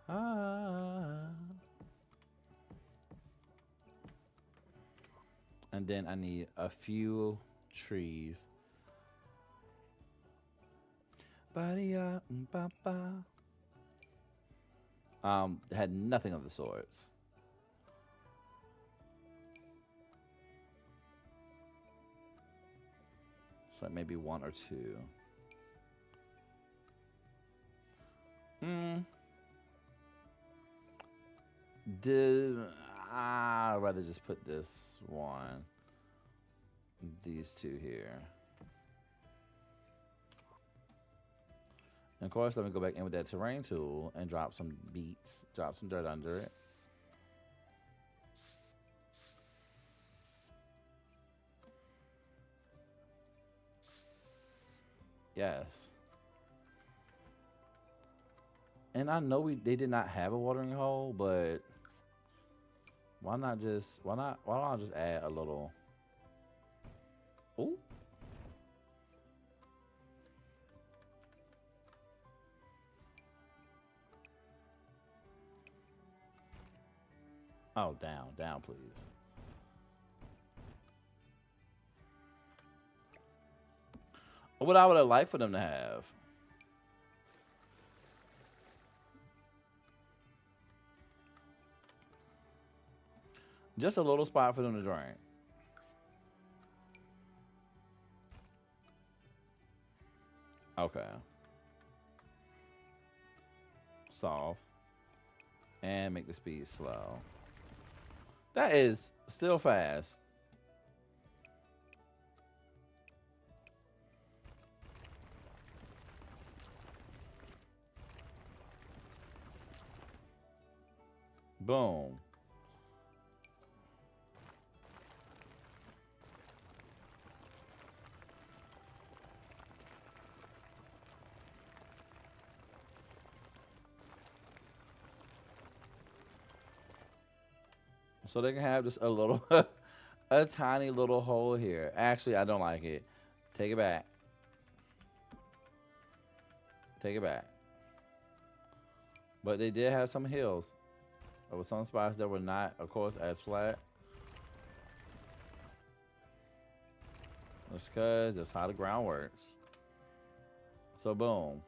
Ah. And then I need a few trees. Had nothing of the sorts. So maybe one or two. I'd rather just put this one. These two here. And of course, let me go back in with that terrain tool and drop some beets, drop some dirt under it. Yes. And I know they did not have a watering hole, but why don't I just add a little. Ooh. Oh, down, please. What I would have liked for them to have. Just a little spot for them to drink. Okay. Soft. And make the speed slow. That is still fast. Boom. So they can have just a little, a tiny little hole here. Actually, I don't like it. Take it back. Take it back. But they did have some hills. There were some spots that were not, of course, as flat. That's because that's how the ground works. So boom.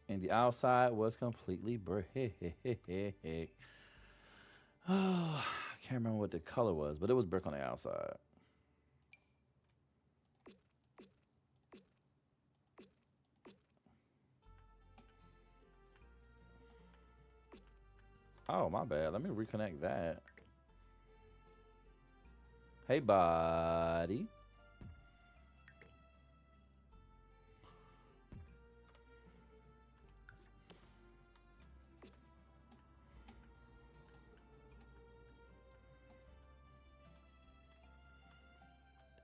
And the outside was completely brick. Oh, I can't remember what the color was, but it was brick on the outside. Oh, my bad. Let me reconnect that. Hey, buddy.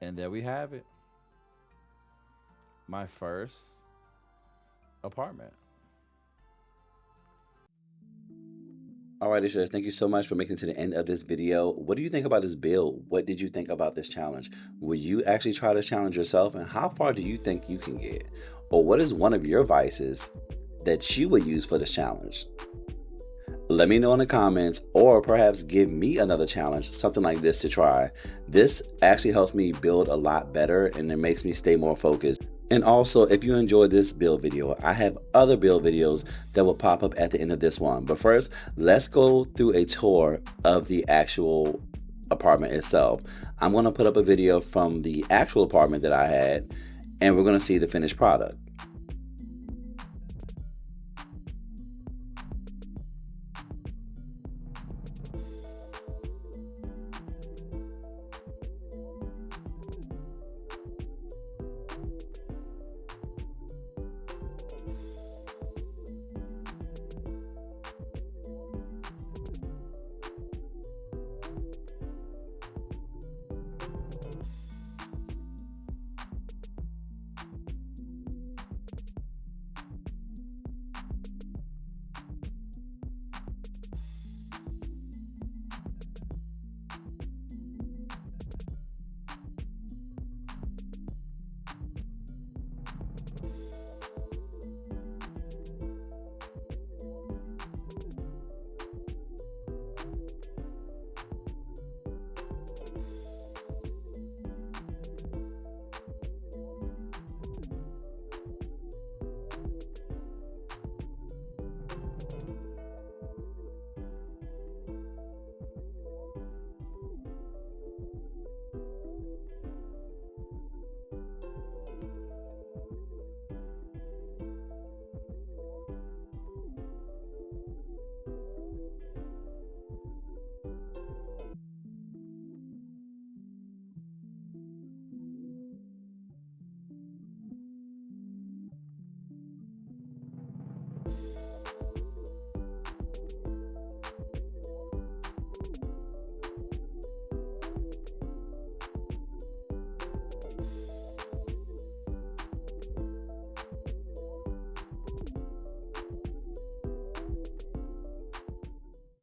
And there we have it. My first apartment. Alrighty, Shugs, thank you so much for making it to the end of this video. What do you think about this build? What did you think about this challenge? Will you actually try this challenge yourself? And how far do you think you can get? Or what is one of your vices that you would use for this challenge? Let me know in the comments, or perhaps give me another challenge, something like this to try. This actually helps me build a lot better, and it makes me stay more focused. And also, if you enjoyed this build video, I have other build videos that will pop up at the end of this one. But first, let's go through a tour of the actual apartment itself. I'm going to put up a video from the actual apartment that I had, and we're going to see the finished product.